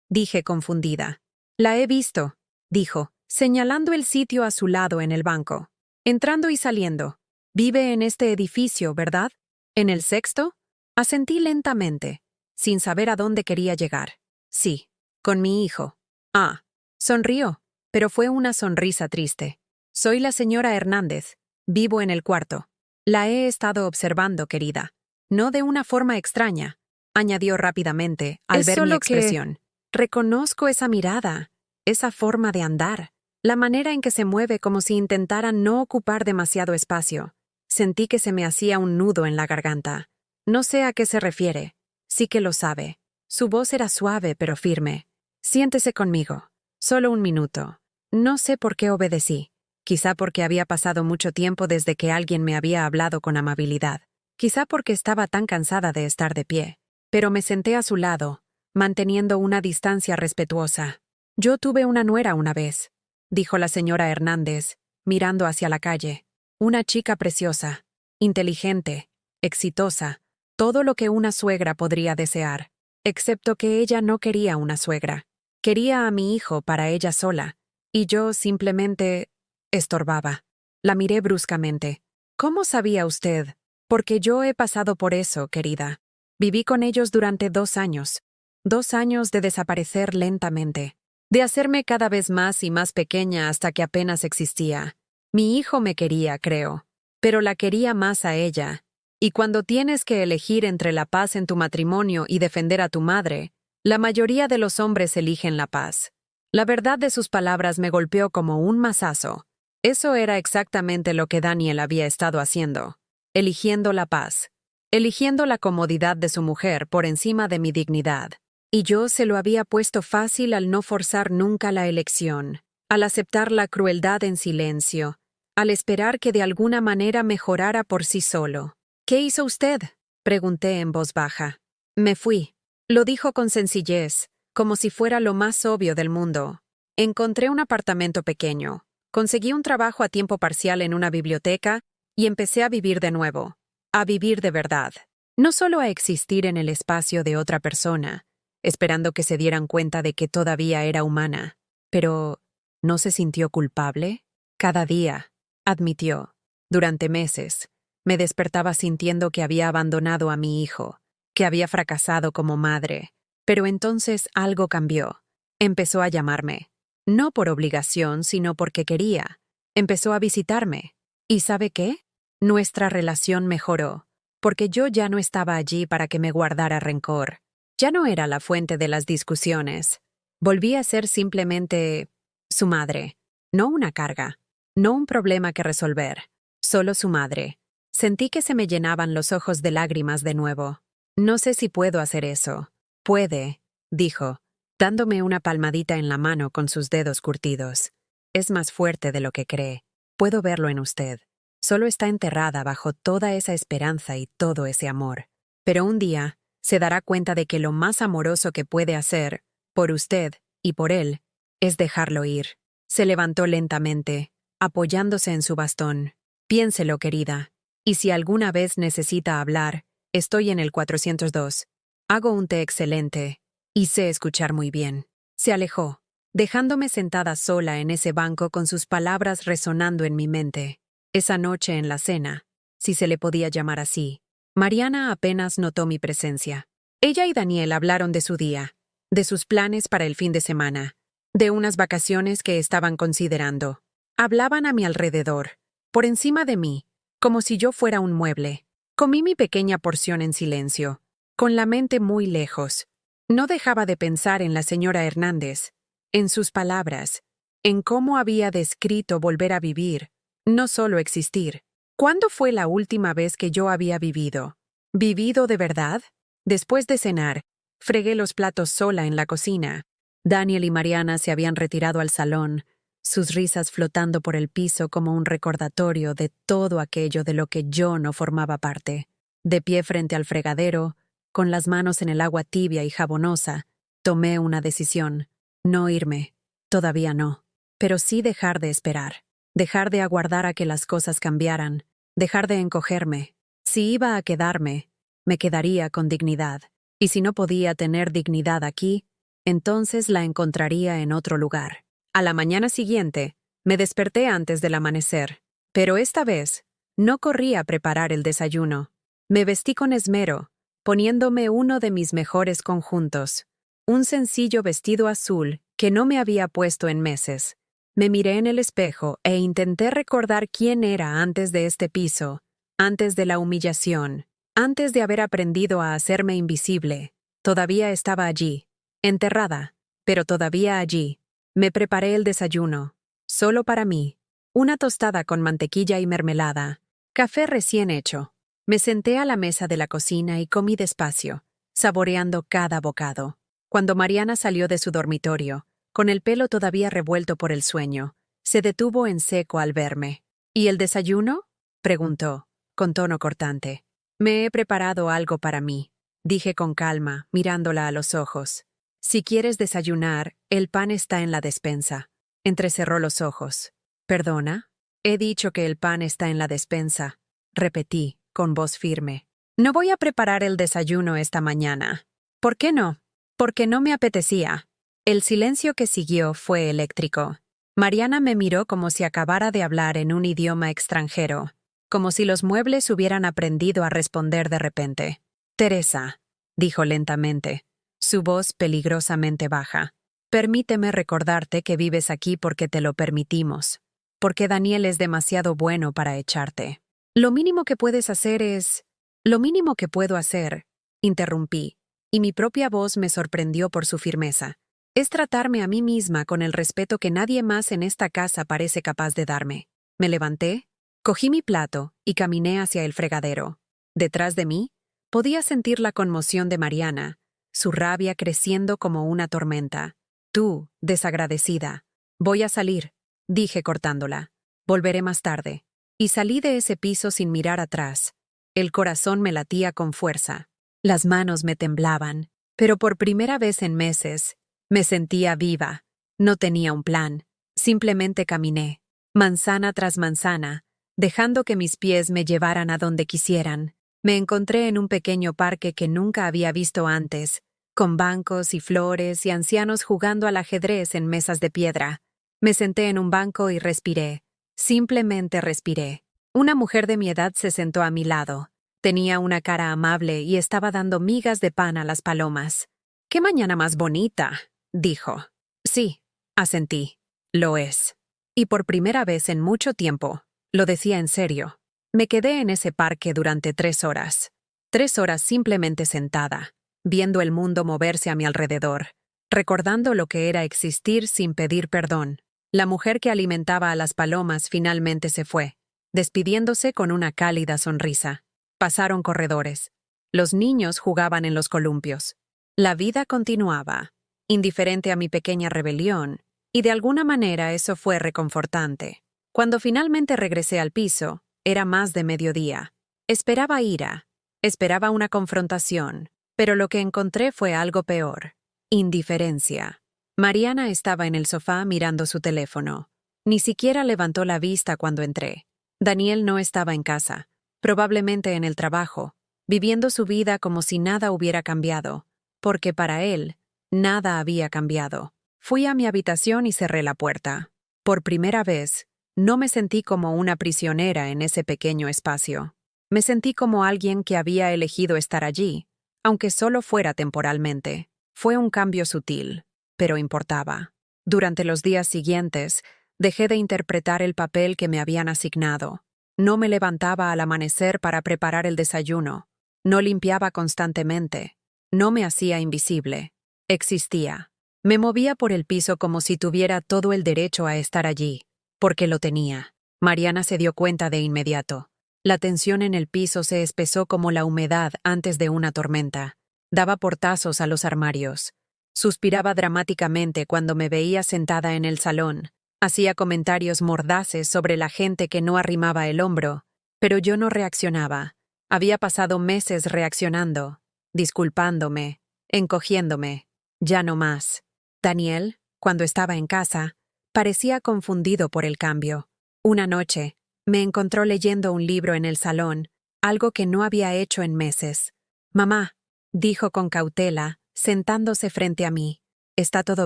dije confundida. «La he visto», dijo, señalando el sitio a su lado en el banco. «Entrando y saliendo. Vive en este edificio, ¿verdad? ¿En el sexto?». Asentí lentamente, sin saber a dónde quería llegar. «Sí, con mi hijo». «Ah». Sonrió, pero fue una sonrisa triste. «Soy la señora Hernández. Vivo en el cuarto». «La he estado observando, querida. No de una forma extraña», añadió rápidamente al ver mi expresión. «Reconozco esa mirada, esa forma de andar, la manera en que se mueve como si intentara no ocupar demasiado espacio». Sentí que se me hacía un nudo en la garganta. «No sé a qué se refiere. Sí que lo sabe». Su voz era suave pero firme. «Siéntese conmigo. Solo un minuto». No sé por qué obedecí. Quizá porque había pasado mucho tiempo desde que alguien me había hablado con amabilidad. Quizá porque estaba tan cansada de estar de pie. Pero me senté a su lado, manteniendo una distancia respetuosa. «Yo tuve una nuera una vez», dijo la señora Hernández, mirando hacia la calle. «Una chica preciosa, inteligente, exitosa, todo lo que una suegra podría desear, excepto que ella no quería una suegra. Quería a mi hijo para ella sola, y yo simplemente estorbaba». La miré bruscamente. «¿Cómo sabía usted?». «Porque yo he pasado por eso, querida. Viví con ellos durante 2 años. 2 años de desaparecer lentamente, de hacerme cada vez más y más pequeña hasta que apenas existía. Mi hijo me quería, creo, pero la quería más a ella. Y cuando tienes que elegir entre la paz en tu matrimonio y defender a tu madre, la mayoría de los hombres eligen la paz». La verdad de sus palabras me golpeó como un mazazo. Eso era exactamente lo que Daniel había estado haciendo, eligiendo la paz, eligiendo la comodidad de su mujer por encima de mi dignidad. Y yo se lo había puesto fácil al no forzar nunca la elección, al aceptar la crueldad en silencio, al esperar que de alguna manera mejorara por sí solo. «¿Qué hizo usted?», pregunté en voz baja. «Me fui», lo dijo con sencillez, como si fuera lo más obvio del mundo. «Encontré un apartamento pequeño, conseguí un trabajo a tiempo parcial en una biblioteca y empecé a vivir de nuevo. A vivir de verdad. No solo a existir en el espacio de otra persona, esperando que se dieran cuenta de que todavía era humana. Pero, ¿no se sintió culpable? Cada día», admitió. «Durante meses, me despertaba sintiendo que había abandonado a mi hijo, que había fracasado como madre. Pero entonces algo cambió. Empezó a llamarme. No por obligación, sino porque quería. Empezó a visitarme. ¿Y sabe qué? Nuestra relación mejoró, porque yo ya no estaba allí para que me guardara rencor. Ya no era la fuente de las discusiones. Volví a ser simplemente su madre. No una carga, no un problema que resolver. Solo su madre. Sentí que se me llenaban los ojos de lágrimas de nuevo. «No sé si puedo hacer eso». «Puede», dijo, dándome una palmadita en la mano con sus dedos curtidos. «Es más fuerte de lo que cree. Puedo verlo en usted. Solo está enterrada bajo toda esa esperanza y todo ese amor. Pero un día se dará cuenta de que lo más amoroso que puede hacer, por usted y por él, es dejarlo ir». Se levantó lentamente, apoyándose en su bastón. «Piénselo, querida. Y si alguna vez necesita hablar, estoy en el 402. Hago un té excelente y sé escuchar muy bien». Se alejó, dejándome sentada sola en ese banco con sus palabras resonando en mi mente. Esa noche en la cena, si se le podía llamar así, Mariana apenas notó mi presencia. Ella y Daniel hablaron de su día, de sus planes para el fin de semana, de unas vacaciones que estaban considerando. Hablaban a mi alrededor, por encima de mí, como si yo fuera un mueble. Comí mi pequeña porción en silencio, con la mente muy lejos. No dejaba de pensar en la señora Hernández, en sus palabras, en cómo había descrito volver a vivir, no solo existir. ¿Cuándo fue la última vez que yo había vivido? ¿Vivido de verdad? Después de cenar, fregué los platos sola en la cocina. Daniel y Mariana se habían retirado al salón, sus risas flotando por el piso como un recordatorio de todo aquello de lo que yo no formaba parte. De pie frente al fregadero, con las manos en el agua tibia y jabonosa, tomé una decisión. No irme, todavía no, pero sí dejar de esperar, dejar de aguardar a que las cosas cambiaran, dejar de encogerme. Si iba a quedarme, me quedaría con dignidad, y si no podía tener dignidad aquí, entonces la encontraría en otro lugar. A la mañana siguiente, me desperté antes del amanecer, pero esta vez no corrí a preparar el desayuno. Me vestí con esmero, poniéndome uno de mis mejores conjuntos, un sencillo vestido azul que no me había puesto en meses. Me miré en el espejo e intenté recordar quién era antes de este piso, antes de la humillación, antes de haber aprendido a hacerme invisible. Todavía estaba allí, enterrada, pero todavía allí. Me preparé el desayuno, solo para mí, una tostada con mantequilla y mermelada, café recién hecho. Me senté a la mesa de la cocina y comí despacio, saboreando cada bocado. Cuando Mariana salió de su dormitorio, con el pelo todavía revuelto por el sueño, se detuvo en seco al verme. ¿Y el desayuno?, preguntó, con tono cortante. Me he preparado algo para mí, dije con calma, mirándola a los ojos. Si quieres desayunar, el pan está en la despensa. Entrecerró los ojos. ¿Perdona? He dicho que el pan está en la despensa, repetí, con voz firme. No voy a preparar el desayuno esta mañana. ¿Por qué no? Porque no me apetecía. El silencio que siguió fue eléctrico. Mariana me miró como si acabara de hablar en un idioma extranjero, como si los muebles hubieran aprendido a responder de repente. Teresa, dijo lentamente, su voz peligrosamente baja. Permíteme recordarte que vives aquí porque te lo permitimos, porque Daniel es demasiado bueno para echarte. Lo mínimo que puedes hacer es... Lo mínimo que puedo hacer, interrumpí, y mi propia voz me sorprendió por su firmeza. Es tratarme a mí misma con el respeto que nadie más en esta casa parece capaz de darme. Me levanté, cogí mi plato y caminé hacia el fregadero. Detrás de mí, podía sentir la conmoción de Mariana, su rabia creciendo como una tormenta. Tú, desagradecida. Voy a salir, dije cortándola. Volveré más tarde. Y salí de ese piso sin mirar atrás. El corazón me latía con fuerza. Las manos me temblaban, pero por primera vez en meses, me sentía viva. No tenía un plan. Simplemente caminé, manzana tras manzana, dejando que mis pies me llevaran a donde quisieran. Me encontré en un pequeño parque que nunca había visto antes, con bancos y flores y ancianos jugando al ajedrez en mesas de piedra. Me senté en un banco y respiré. Simplemente respiré. Una mujer de mi edad se sentó a mi lado. Tenía una cara amable y estaba dando migas de pan a las palomas. «¡Qué mañana más bonita!», dijo. «Sí», asentí. «Lo es». Y por primera vez en mucho tiempo, lo decía en serio. Me quedé en ese parque durante 3 horas. 3 horas simplemente sentada, viendo el mundo moverse a mi alrededor, recordando lo que era existir sin pedir perdón. La mujer que alimentaba a las palomas finalmente se fue, despidiéndose con una cálida sonrisa. Pasaron corredores. Los niños jugaban en los columpios. La vida continuaba, indiferente a mi pequeña rebelión, y de alguna manera eso fue reconfortante. Cuando finalmente regresé al piso, era más de mediodía. Esperaba ira, esperaba una confrontación, pero lo que encontré fue algo peor: indiferencia. Mariana estaba en el sofá mirando su teléfono. Ni siquiera levantó la vista cuando entré. Daniel no estaba en casa, probablemente en el trabajo, viviendo su vida como si nada hubiera cambiado, porque para él, nada había cambiado. Fui a mi habitación y cerré la puerta. Por primera vez, no me sentí como una prisionera en ese pequeño espacio. Me sentí como alguien que había elegido estar allí, aunque solo fuera temporalmente. Fue un cambio sutil, pero importaba. Durante los días siguientes, Dejé de interpretar el papel que me habían asignado. No me levantaba al amanecer para preparar el desayuno. No limpiaba constantemente. No me hacía invisible. Existía. Me movía por el piso como si tuviera todo el derecho a estar allí, porque lo tenía. Mariana se dio cuenta de inmediato. La tensión en el piso se espesó como la humedad antes de una tormenta. Daba portazos a los armarios. Suspiraba dramáticamente cuando me veía sentada en el salón. Hacía comentarios mordaces sobre la gente que no arrimaba el hombro, pero yo no reaccionaba. Había pasado meses reaccionando, disculpándome, encogiéndome. Ya no más. Daniel, cuando estaba en casa, parecía confundido por el cambio. Una noche, me encontró leyendo un libro en el salón, algo que no había hecho en meses. «Mamá», dijo con cautela, sentándose frente a mí. «¿Está todo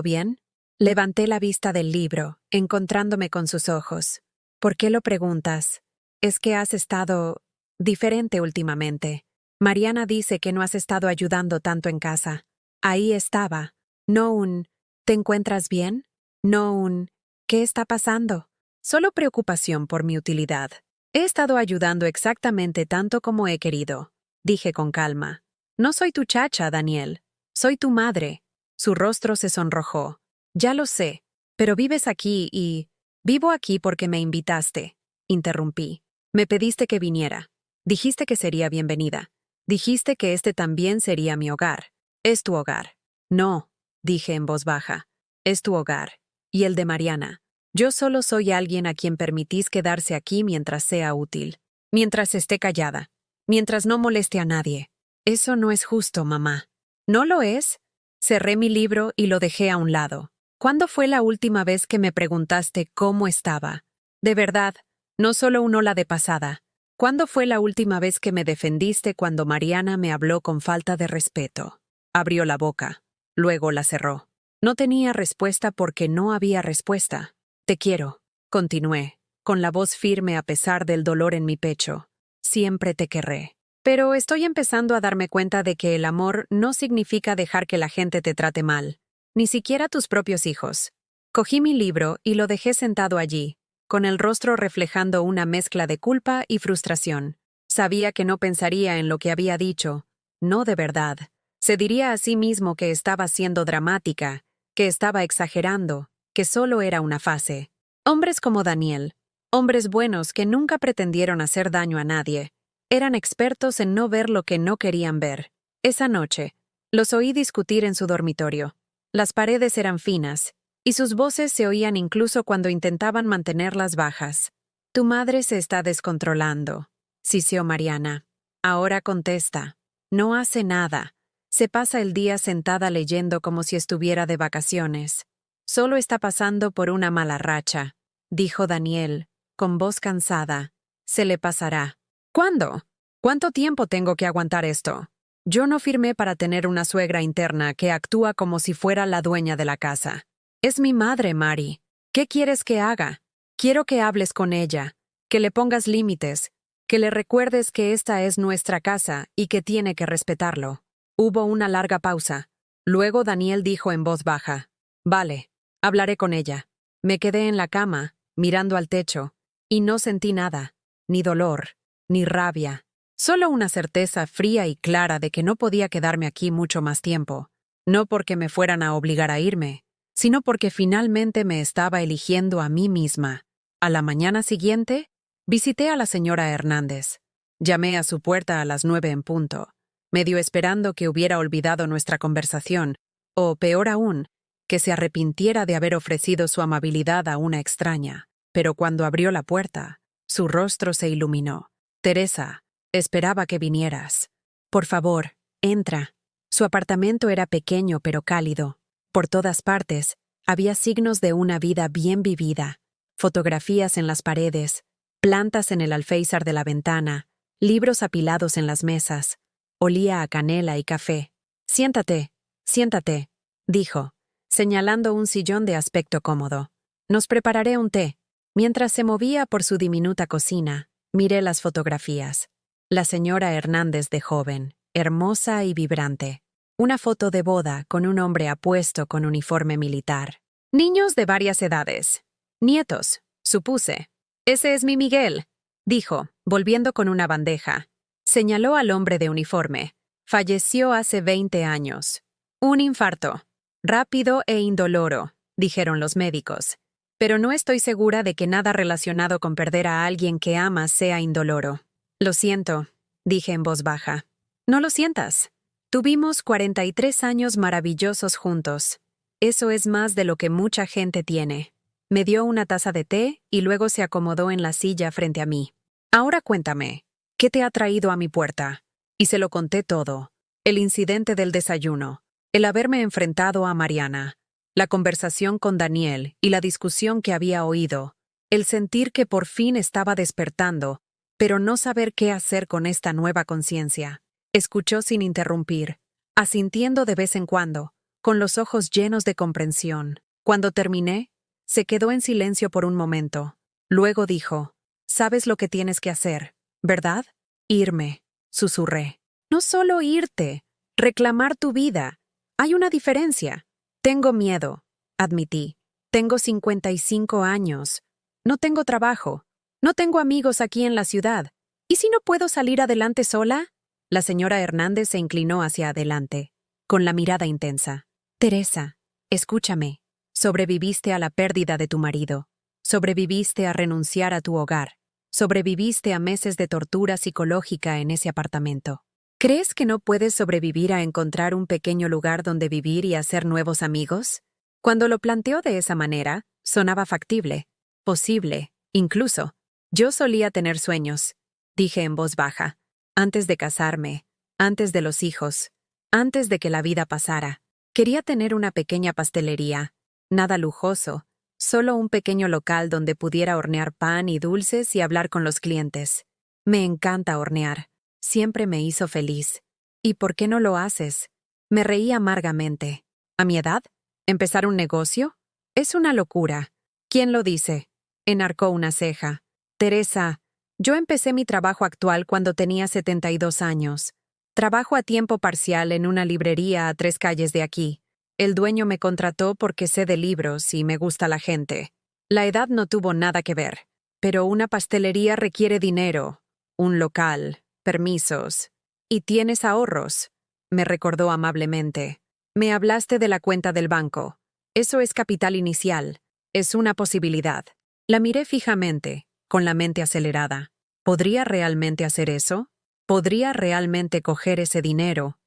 bien?» Levanté la vista del libro, encontrándome con sus ojos. «¿Por qué lo preguntas? Es que has estado diferente últimamente. Mariana dice que no has estado ayudando tanto en casa. Ahí estaba. No un «¿te encuentras bien?» No un «¿qué está pasando?» Solo preocupación por mi utilidad. He estado ayudando exactamente tanto como he querido, dije con calma. No soy tu chacha, Daniel. Soy tu madre. Su rostro se sonrojó. Ya lo sé, pero vives aquí y... Vivo aquí porque me invitaste, interrumpí. Me pediste que viniera. Dijiste que sería bienvenida. Dijiste que este también sería mi hogar. Es tu hogar. No, dije en voz baja. Es tu hogar. Y el de Mariana. Yo solo soy alguien a quien permitís quedarse aquí mientras sea útil. Mientras esté callada. Mientras no moleste a nadie. Eso no es justo, mamá. ¿No lo es? Cerré mi libro y lo dejé a un lado. ¿Cuándo fue la última vez que me preguntaste cómo estaba? De verdad, no solo un hola de pasada. ¿Cuándo fue la última vez que me defendiste cuando Mariana me habló con falta de respeto? Abrió la boca. Luego la cerró. No tenía respuesta porque no había respuesta. Te quiero, continué, con la voz firme a pesar del dolor en mi pecho. Siempre te querré. Pero estoy empezando a darme cuenta de que el amor no significa dejar que la gente te trate mal. Ni siquiera tus propios hijos. Cogí mi libro y lo dejé sentado allí, con el rostro reflejando una mezcla de culpa y frustración. Sabía que no pensaría en lo que había dicho. No de verdad. Se diría a sí mismo que estaba siendo dramática, que estaba exagerando, que solo era una fase. Hombres como Daniel, hombres buenos que nunca pretendieron hacer daño a nadie, eran expertos en no ver lo que no querían ver. Esa noche, los oí discutir en su dormitorio. Las paredes eran finas, y sus voces se oían incluso cuando intentaban mantenerlas bajas. Tu madre se está descontrolando, siseó Mariana. Ahora contesta. No hace nada. Se pasa el día sentada leyendo como si estuviera de vacaciones. Solo está pasando por una mala racha, dijo Daniel, con voz cansada. Se le pasará. ¿Cuándo? ¿Cuánto tiempo tengo que aguantar esto? Yo no firmé para tener una suegra interna que actúa como si fuera la dueña de la casa. Es mi madre, Mari. ¿Qué quieres que haga? Quiero que hables con ella, que le pongas límites, que le recuerdes que esta es nuestra casa y que tiene que respetarlo. Hubo una larga pausa. Luego Daniel dijo en voz baja. Vale, hablaré con ella. Me quedé en la cama, mirando al techo, y no sentí nada, ni dolor, ni rabia. Solo una certeza fría y clara de que no podía quedarme aquí mucho más tiempo. No porque me fueran a obligar a irme, sino porque finalmente me estaba eligiendo a mí misma. A la mañana siguiente, visité a la señora Hernández. Llamé a su puerta a las 9 en punto, medio esperando que hubiera olvidado nuestra conversación, o peor aún, que se arrepintiera de haber ofrecido su amabilidad a una extraña. Pero cuando abrió la puerta, su rostro se iluminó. Teresa, esperaba que vinieras. Por favor, entra. Su apartamento era pequeño pero cálido. Por todas partes, había signos de una vida bien vivida. Fotografías en las paredes, plantas en el alféizar de la ventana, libros apilados en las mesas. Olía a canela y café. Siéntate, siéntate, dijo, señalando un sillón de aspecto cómodo. Nos prepararé un té. Mientras se movía por su diminuta cocina, miré las fotografías. La señora Hernández de joven, hermosa y vibrante. Una foto de boda con un hombre apuesto con uniforme militar. Niños de varias edades. Nietos, supuse. Ese es mi Miguel, dijo, volviendo con una bandeja. Señaló al hombre de uniforme. Falleció hace 20 años. Un infarto. Rápido e indoloro, dijeron los médicos. Pero no estoy segura de que nada relacionado con perder a alguien que amas sea indoloro. Lo siento, dije en voz baja. No lo sientas. Tuvimos 43 años maravillosos juntos. Eso es más de lo que mucha gente tiene. Me dio una taza de té y luego se acomodó en la silla frente a mí. Ahora cuéntame, ¿qué te ha traído a mi puerta? Y se lo conté todo. El incidente del desayuno, el haberme enfrentado a Mariana, la conversación con Daniel y la discusión que había oído, el sentir que por fin estaba despertando, pero no saber qué hacer con esta nueva conciencia. Escuchó sin interrumpir, asintiendo de vez en cuando, con los ojos llenos de comprensión. Cuando terminé, se quedó en silencio por un momento. Luego dijo, «Sabes lo que tienes que hacer, ¿verdad? Irme», susurré. «No solo irte, reclamar tu vida. Hay una diferencia. Tengo miedo», admití. «Tengo 55 años. No tengo trabajo. No tengo amigos aquí en la ciudad. ¿Y si no puedo salir adelante sola?» La señora Hernández se inclinó hacia adelante, con la mirada intensa. «Teresa, escúchame. Sobreviviste a la pérdida de tu marido. Sobreviviste a renunciar a tu hogar. Sobreviviste a meses de tortura psicológica en ese apartamento. ¿Crees que no puedes sobrevivir a encontrar un pequeño lugar donde vivir y hacer nuevos amigos?» Cuando lo planteó de esa manera, sonaba factible, posible, incluso. Yo solía tener sueños, dije en voz baja, antes de casarme, antes de los hijos, antes de que la vida pasara. Quería tener una pequeña pastelería, nada lujoso, solo un pequeño local donde pudiera hornear pan y dulces y hablar con los clientes. Me encanta hornear. Siempre me hizo feliz. ¿Y por qué no lo haces? Me reí amargamente. ¿A mi edad? ¿Empezar un negocio? Es una locura. ¿Quién lo dice? Enarcó una ceja. Teresa, yo empecé mi trabajo actual cuando tenía 72 años. Trabajo a tiempo parcial en una librería a 3 calles de aquí. El dueño me contrató porque sé de libros y me gusta la gente. La edad no tuvo nada que ver. Pero una pastelería requiere dinero, un local, permisos. ¿Y tienes ahorros?, me recordó amablemente. Me hablaste de la cuenta del banco. Eso es capital inicial. Es una posibilidad. La miré fijamente, con la mente acelerada. ¿Podría realmente hacer eso? ¿Podría realmente coger ese dinero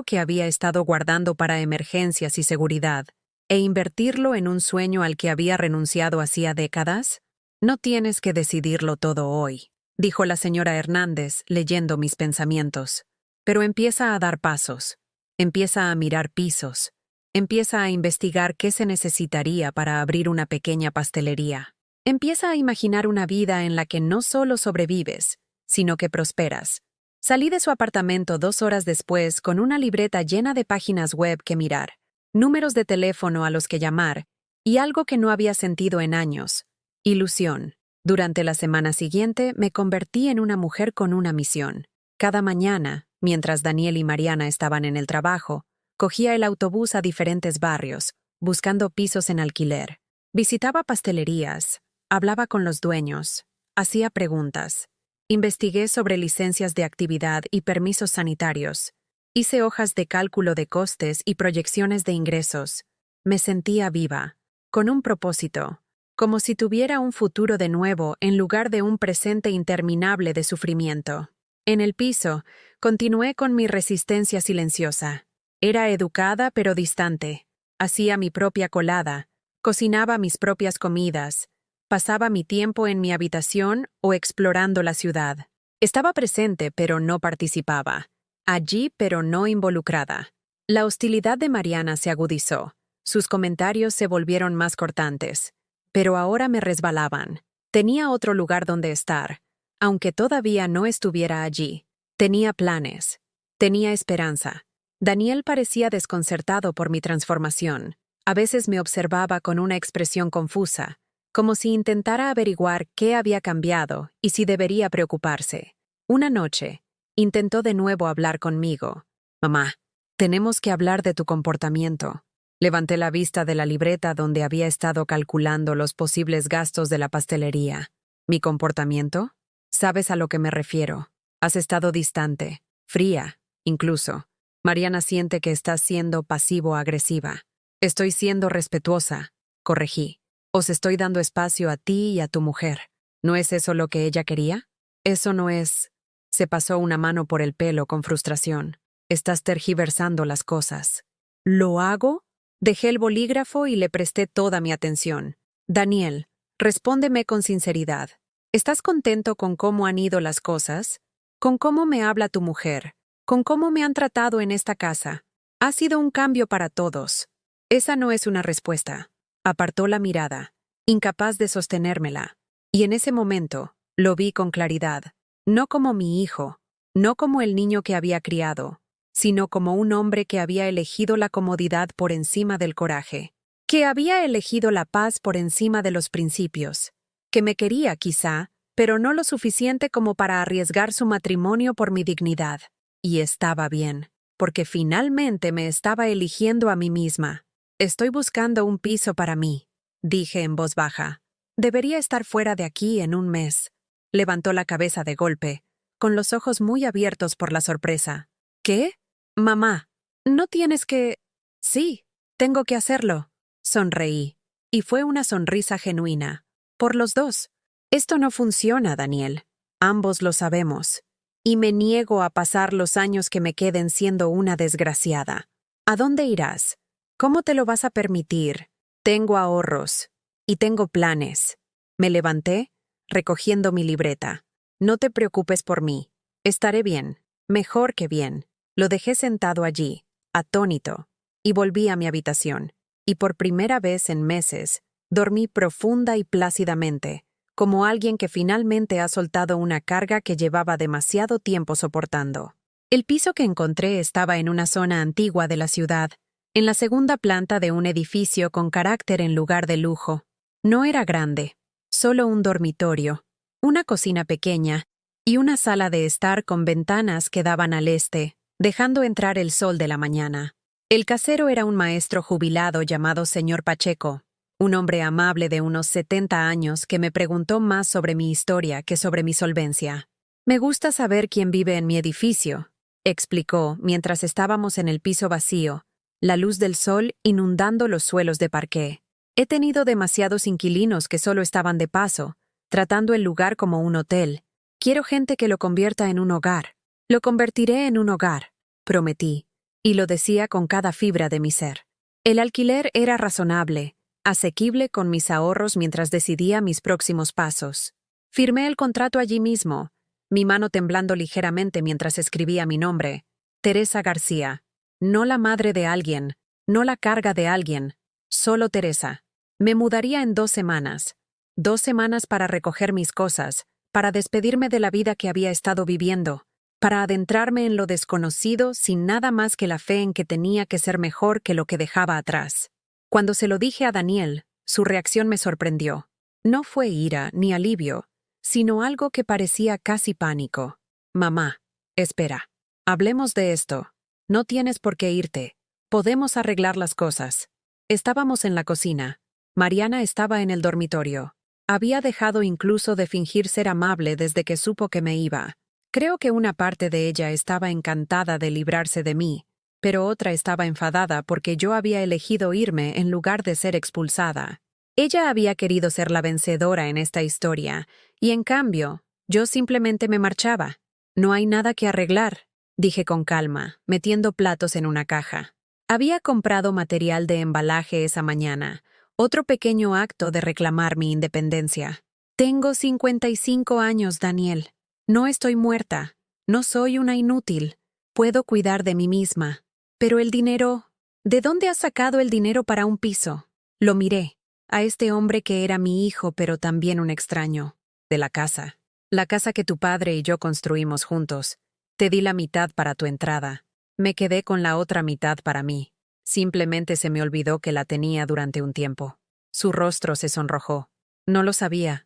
que había estado guardando para emergencias y seguridad, e invertirlo en un sueño al que había renunciado hacía décadas? No tienes que decidirlo todo hoy, dijo la señora Hernández, leyendo mis pensamientos. Pero empieza a dar pasos, empieza a mirar pisos, empieza a investigar qué se necesitaría para abrir una pequeña pastelería. Empieza a imaginar una vida en la que no solo sobrevives, sino que prosperas. Salí de su apartamento 2 horas después con una libreta llena de páginas web que mirar, números de teléfono a los que llamar y algo que no había sentido en años: ilusión. Durante la semana siguiente me convertí en una mujer con una misión. Cada mañana, mientras Daniel y Mariana estaban en el trabajo, cogía el autobús a diferentes barrios, buscando pisos en alquiler. Visitaba pastelerías, hablaba con los dueños, hacía preguntas. Investigué sobre licencias de actividad y permisos sanitarios. Hice hojas de cálculo de costes y proyecciones de ingresos. Me sentía viva, con un propósito, como si tuviera un futuro de nuevo en lugar de un presente interminable de sufrimiento. En el piso, continué con mi resistencia silenciosa. Era educada pero distante. Hacía mi propia colada, cocinaba mis propias comidas, pasaba mi tiempo en mi habitación o explorando la ciudad. Estaba presente pero no participaba. Allí pero no involucrada. La hostilidad de Mariana se agudizó. Sus comentarios se volvieron más cortantes. Pero ahora me resbalaban. Tenía otro lugar donde estar, aunque todavía no estuviera allí. Tenía planes. Tenía esperanza. Daniel parecía desconcertado por mi transformación. A veces me observaba con una expresión confusa, como si intentara averiguar qué había cambiado y si debería preocuparse. Una noche, intentó de nuevo hablar conmigo. «Mamá, tenemos que hablar de tu comportamiento». Levanté la vista de la libreta donde había estado calculando los posibles gastos de la pastelería. ¿Mi comportamiento? ¿Sabes a lo que me refiero? Has estado distante, fría, incluso. Mariana siente que estás siendo pasivo-agresiva. Estoy siendo respetuosa, corregí. Os estoy dando espacio a ti y a tu mujer. ¿No es eso lo que ella quería? Eso no es... Se pasó una mano por el pelo con frustración. Estás tergiversando las cosas. ¿Lo hago? Dejé el bolígrafo y le presté toda mi atención. Daniel, respóndeme con sinceridad. ¿Estás contento con cómo han ido las cosas? ¿Con cómo me habla tu mujer? ¿Con cómo me han tratado en esta casa? Ha sido un cambio para todos. Esa no es una respuesta. Apartó la mirada, incapaz de sostenérmela. Y en ese momento, lo vi con claridad. No como mi hijo, no como el niño que había criado, sino como un hombre que había elegido la comodidad por encima del coraje, que había elegido la paz por encima de los principios, que me quería quizá, pero no lo suficiente como para arriesgar su matrimonio por mi dignidad. Y estaba bien, porque finalmente me estaba eligiendo a mí misma. Estoy buscando un piso para mí, dije en voz baja. Debería estar fuera de aquí en un mes. Levantó la cabeza de golpe, con los ojos muy abiertos por la sorpresa. ¿Qué? Mamá, no tienes que... Sí, tengo que hacerlo. Sonreí, y fue una sonrisa genuina. Por los dos. Esto no funciona, Daniel. Ambos lo sabemos. Y me niego a pasar los años que me queden siendo una desgraciada. ¿A dónde irás? ¿Cómo te lo vas a permitir? Tengo ahorros. Y tengo planes. Me levanté, recogiendo mi libreta. No te preocupes por mí. Estaré bien. Mejor que bien. Lo dejé sentado allí, atónito, y volví a mi habitación. Y por primera vez en meses, dormí profunda y plácidamente, como alguien que finalmente ha soltado una carga que llevaba demasiado tiempo soportando. El piso que encontré estaba en una zona antigua de la ciudad, en la segunda planta de un edificio con carácter en lugar de lujo. No era grande, solo un dormitorio, una cocina pequeña y una sala de estar con ventanas que daban al este, dejando entrar el sol de la mañana. El casero era un maestro jubilado llamado señor Pacheco, un hombre amable de unos 70 años que me preguntó más sobre mi historia que sobre mi solvencia. Me gusta saber quién vive en mi edificio, explicó mientras estábamos en el piso vacío, la luz del sol inundando los suelos de parqué. He tenido demasiados inquilinos que solo estaban de paso, tratando el lugar como un hotel. Quiero gente que lo convierta en un hogar. Lo convertiré en un hogar, prometí, y lo decía con cada fibra de mi ser. El alquiler era razonable, asequible con mis ahorros mientras decidía mis próximos pasos. Firmé el contrato allí mismo, mi mano temblando ligeramente mientras escribía mi nombre. Teresa García. No la madre de alguien, no la carga de alguien, solo Teresa. Me mudaría en 2 semanas. 2 semanas para recoger mis cosas, para despedirme de la vida que había estado viviendo, para adentrarme en lo desconocido sin nada más que la fe en que tenía que ser mejor que lo que dejaba atrás. Cuando se lo dije a Daniel, su reacción me sorprendió. No fue ira ni alivio, sino algo que parecía casi pánico. Mamá, espera. Hablemos de esto. No tienes por qué irte. Podemos arreglar las cosas. Estábamos en la cocina. Mariana estaba en el dormitorio. Había dejado incluso de fingir ser amable desde que supo que me iba. Creo que una parte de ella estaba encantada de librarse de mí, pero otra estaba enfadada porque yo había elegido irme en lugar de ser expulsada. Ella había querido ser la vencedora en esta historia, y en cambio, yo simplemente me marchaba. No hay nada que arreglar, dije con calma, metiendo platos en una caja. Había comprado material de embalaje esa mañana, otro pequeño acto de reclamar mi independencia. Tengo 55 años, Daniel. No estoy muerta. No soy una inútil. Puedo cuidar de mí misma. Pero el dinero... ¿De dónde has sacado el dinero para un piso? Lo miré. A este hombre que era mi hijo, pero también un extraño. De la casa. La casa que tu padre y yo construimos juntos. Te di la mitad para tu entrada. Me quedé con la otra mitad para mí. Simplemente se me olvidó que la tenía durante un tiempo. Su rostro se sonrojó. No lo sabía.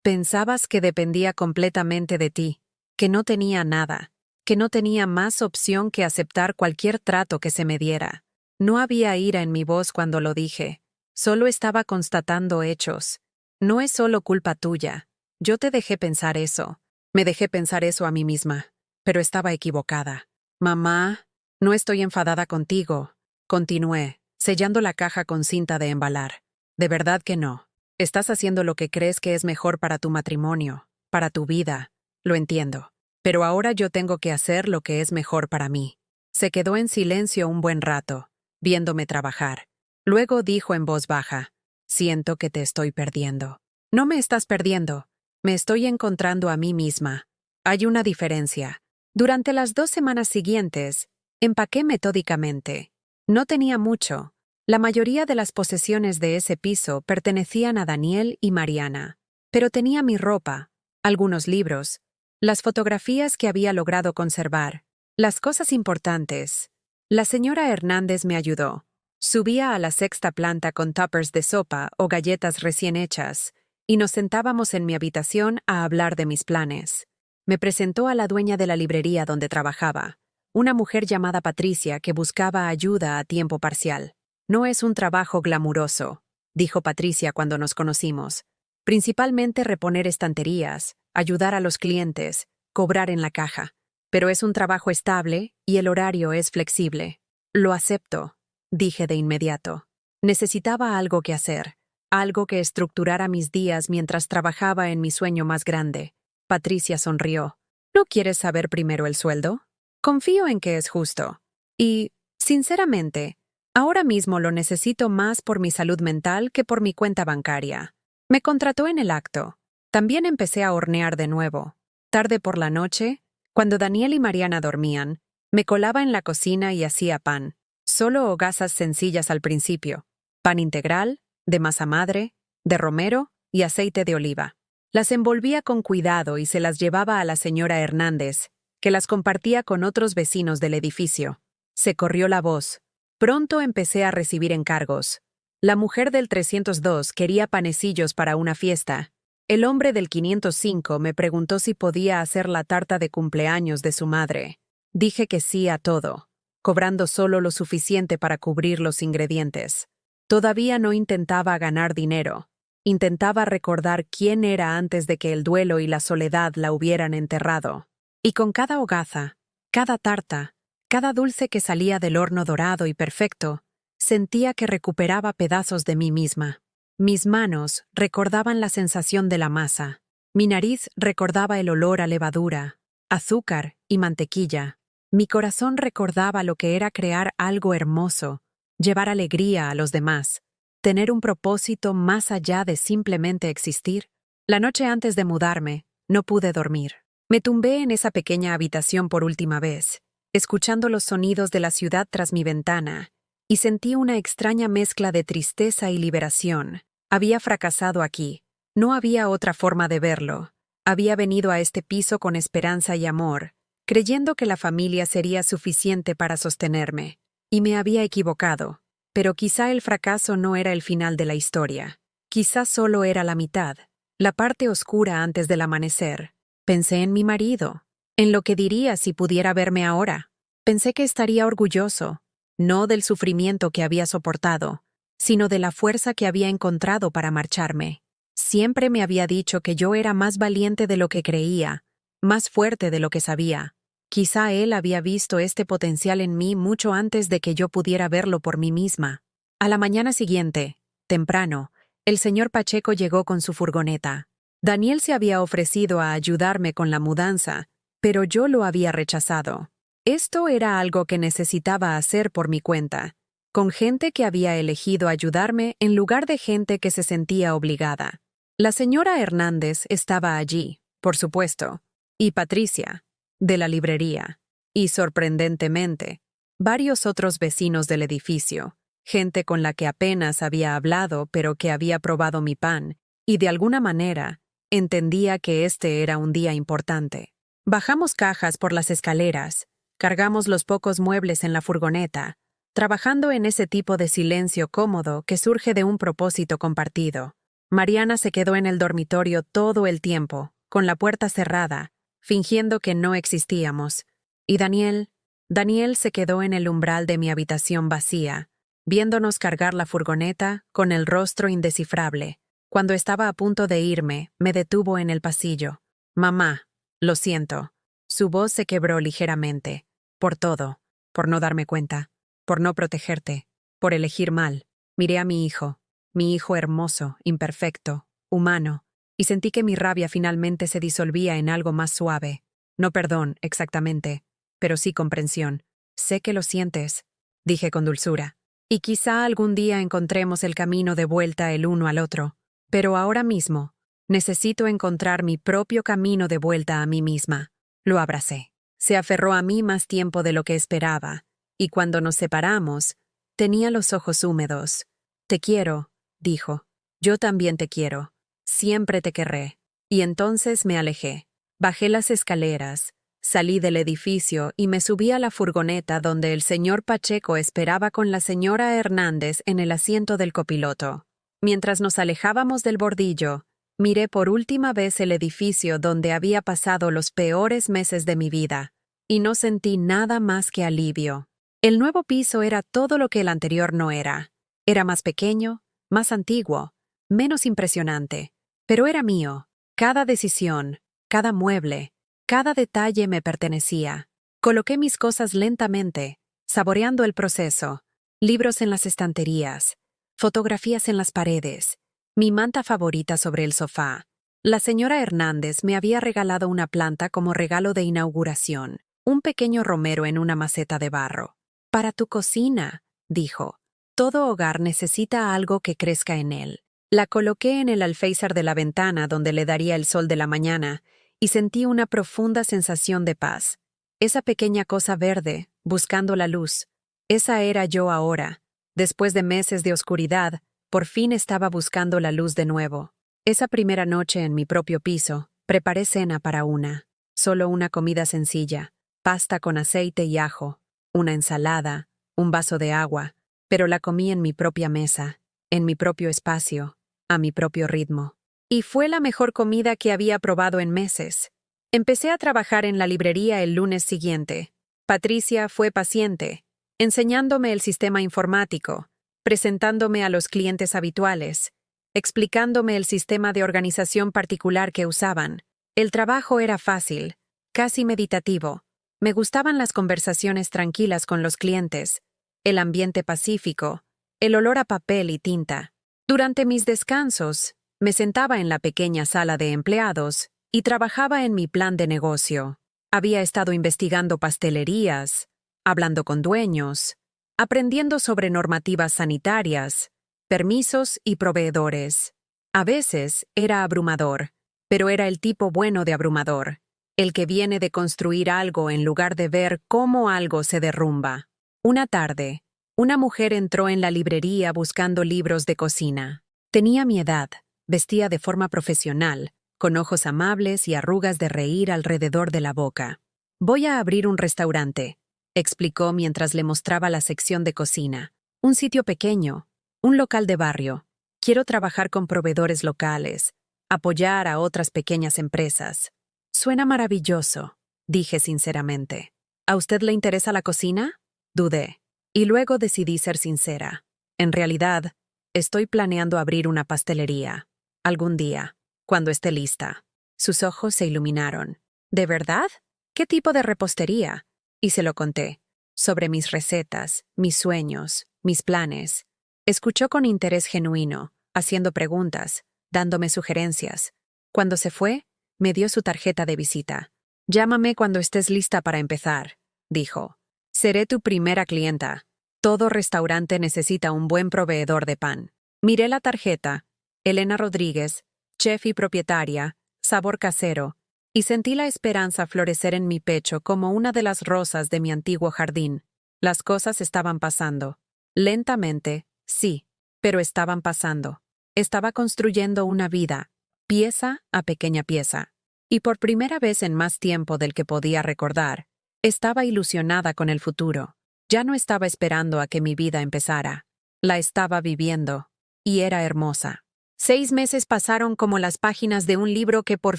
Pensabas que dependía completamente de ti, que no tenía nada, que no tenía más opción que aceptar cualquier trato que se me diera. No había ira en mi voz cuando lo dije. Solo estaba constatando hechos. No es solo culpa tuya. Yo te dejé pensar eso. Me dejé pensar eso a mí misma. Pero estaba equivocada. Mamá, no estoy enfadada contigo. Continué, sellando la caja con cinta de embalar. De verdad que no. Estás haciendo lo que crees que es mejor para tu matrimonio, para tu vida. Lo entiendo. Pero ahora yo tengo que hacer lo que es mejor para mí. Se quedó en silencio un buen rato, viéndome trabajar. Luego dijo en voz baja, siento que te estoy perdiendo. No me estás perdiendo. Me estoy encontrando a mí misma. Hay una diferencia. Durante las 2 semanas siguientes, empaqué metódicamente. No tenía mucho. La mayoría de las posesiones de ese piso pertenecían a Daniel y Mariana. Pero tenía mi ropa, algunos libros, las fotografías que había logrado conservar, las cosas importantes. La señora Hernández me ayudó. Subía a la 6ª planta con tuppers de sopa o galletas recién hechas, y nos sentábamos en mi habitación a hablar de mis planes. Me presentó a la dueña de la librería donde trabajaba, una mujer llamada Patricia que buscaba ayuda a tiempo parcial. No es un trabajo glamuroso, dijo Patricia cuando nos conocimos. Principalmente reponer estanterías, ayudar a los clientes, cobrar en la caja. Pero es un trabajo estable y el horario es flexible. Lo acepto, dije de inmediato. Necesitaba algo que hacer, algo que estructurara mis días mientras trabajaba en mi sueño más grande. Patricia sonrió. ¿No quieres saber primero el sueldo? Confío en que es justo. Y, sinceramente, ahora mismo lo necesito más por mi salud mental que por mi cuenta bancaria. Me contrató en el acto. También empecé a hornear de nuevo. Tarde por la noche, cuando Daniel y Mariana dormían, me colaba en la cocina y hacía pan. Solo hogazas sencillas al principio. Pan integral, de masa madre, de romero y aceite de oliva. Las envolvía con cuidado y se las llevaba a la señora Hernández, que las compartía con otros vecinos del edificio. Se corrió la voz. Pronto empecé a recibir encargos. La mujer del 302 quería panecillos para una fiesta. El hombre del 505 me preguntó si podía hacer la tarta de cumpleaños de su madre. Dije que sí a todo, cobrando solo lo suficiente para cubrir los ingredientes. Todavía no intentaba ganar dinero. Intentaba recordar quién era antes de que el duelo y la soledad la hubieran enterrado. Y con cada hogaza, cada tarta, cada dulce que salía del horno dorado y perfecto, sentía que recuperaba pedazos de mí misma. Mis manos recordaban la sensación de la masa. Mi nariz recordaba el olor a levadura, azúcar y mantequilla. Mi corazón recordaba lo que era crear algo hermoso, llevar alegría a los demás, tener un propósito más allá de simplemente existir. La noche antes de mudarme, no pude dormir. Me tumbé en esa pequeña habitación por última vez, escuchando los sonidos de la ciudad tras mi ventana, y sentí una extraña mezcla de tristeza y liberación. Había fracasado aquí. No había otra forma de verlo. Había venido a este piso con esperanza y amor, creyendo que la familia sería suficiente para sostenerme. Y me había equivocado. Pero quizá el fracaso no era el final de la historia. Quizá solo era la mitad, la parte oscura antes del amanecer. Pensé en mi marido, en lo que diría si pudiera verme ahora. Pensé que estaría orgulloso, no del sufrimiento que había soportado, sino de la fuerza que había encontrado para marcharme. Siempre me había dicho que yo era más valiente de lo que creía, más fuerte de lo que sabía. Quizá él había visto este potencial en mí mucho antes de que yo pudiera verlo por mí misma. A la mañana siguiente, temprano, el señor Pacheco llegó con su furgoneta. Daniel se había ofrecido a ayudarme con la mudanza, pero yo lo había rechazado. Esto era algo que necesitaba hacer por mi cuenta, con gente que había elegido ayudarme en lugar de gente que se sentía obligada. La señora Hernández estaba allí, por supuesto, y Patricia, de la librería, y sorprendentemente, varios otros vecinos del edificio, gente con la que apenas había hablado pero que había probado mi pan, y de alguna manera, entendía que este era un día importante. Bajamos cajas por las escaleras, cargamos los pocos muebles en la furgoneta, trabajando en ese tipo de silencio cómodo que surge de un propósito compartido. Mariana se quedó en el dormitorio todo el tiempo, con la puerta cerrada, fingiendo que no existíamos. Y Daniel, Daniel se quedó en el umbral de mi habitación vacía, viéndonos cargar la furgoneta con el rostro indescifrable. Cuando estaba a punto de irme, me detuvo en el pasillo. «Mamá, lo siento». Su voz se quebró ligeramente. «Por todo. Por no darme cuenta. Por no protegerte. Por elegir mal». Miré a mi hijo hermoso, imperfecto, humano, y sentí que mi rabia finalmente se disolvía en algo más suave. No perdón, exactamente, pero sí comprensión. «Sé que lo sientes», dije con dulzura. «Y quizá algún día encontremos el camino de vuelta el uno al otro. Pero ahora mismo, necesito encontrar mi propio camino de vuelta a mí misma». Lo abracé. Se aferró a mí más tiempo de lo que esperaba, y cuando nos separamos, tenía los ojos húmedos. «Te quiero», dijo. «Yo también te quiero. Siempre te querré». Y entonces me alejé. Bajé las escaleras, salí del edificio y me subí a la furgoneta donde el señor Pacheco esperaba con la señora Hernández en el asiento del copiloto. Mientras nos alejábamos del bordillo, miré por última vez el edificio donde había pasado los peores meses de mi vida, y no sentí nada más que alivio. El nuevo piso era todo lo que el anterior no era. Era más pequeño, más antiguo, menos impresionante, pero era mío. Cada decisión, cada mueble, cada detalle me pertenecía. Coloqué mis cosas lentamente, saboreando el proceso. Libros en las estanterías, fotografías en las paredes, mi manta favorita sobre el sofá. La señora Hernández me había regalado una planta como regalo de inauguración, un pequeño romero en una maceta de barro. «Para tu cocina», dijo. «Todo hogar necesita algo que crezca en él». La coloqué en el alféizar de la ventana donde le daría el sol de la mañana y sentí una profunda sensación de paz. Esa pequeña cosa verde, buscando la luz. Esa era yo ahora. Después de meses de oscuridad, por fin estaba buscando la luz de nuevo. Esa primera noche en mi propio piso, preparé cena para una. Solo una comida sencilla, pasta con aceite y ajo, una ensalada, un vaso de agua, pero la comí en mi propia mesa, en mi propio espacio, a mi propio ritmo. Y fue la mejor comida que había probado en meses. Empecé a trabajar en la librería el lunes siguiente. Patricia fue paciente, enseñándome el sistema informático, presentándome a los clientes habituales, explicándome el sistema de organización particular que usaban. El trabajo era fácil, casi meditativo. Me gustaban las conversaciones tranquilas con los clientes, el ambiente pacífico, el olor a papel y tinta. Durante mis descansos, me sentaba en la pequeña sala de empleados y trabajaba en mi plan de negocio. Había estado investigando pastelerías, hablando con dueños, aprendiendo sobre normativas sanitarias, permisos y proveedores. A veces era abrumador, pero era el tipo bueno de abrumador, el que viene de construir algo en lugar de ver cómo algo se derrumba. Una tarde, una mujer entró en la librería buscando libros de cocina. Tenía mi edad, vestía de forma profesional, con ojos amables y arrugas de reír alrededor de la boca. «Voy a abrir un restaurante», explicó mientras le mostraba la sección de cocina. «Un sitio pequeño, un local de barrio. Quiero trabajar con proveedores locales, apoyar a otras pequeñas empresas». «Suena maravilloso», dije sinceramente. «¿A usted le interesa la cocina?». Dudé, y luego decidí ser sincera. En realidad, estoy planeando abrir una pastelería. Algún día, cuando esté lista. Sus ojos se iluminaron. «¿De verdad? ¿Qué tipo de repostería?». Y se lo conté. Sobre mis recetas, mis sueños, mis planes. Escuchó con interés genuino, haciendo preguntas, dándome sugerencias. Cuando se fue, me dio su tarjeta de visita. «Llámame cuando estés lista para empezar», dijo. «Seré tu primera clienta. Todo restaurante necesita un buen proveedor de pan». Miré la tarjeta. Elena Rodríguez, chef y propietaria, sabor casero, y sentí la esperanza florecer en mi pecho como una de las rosas de mi antiguo jardín. Las cosas estaban pasando. Lentamente, sí, pero estaban pasando. Estaba construyendo una vida, pieza a pequeña pieza. Y por primera vez en más tiempo del que podía recordar, estaba ilusionada con el futuro. Ya no estaba esperando a que mi vida empezara. La estaba viviendo, y era hermosa. 6 meses pasaron como las páginas de un libro que por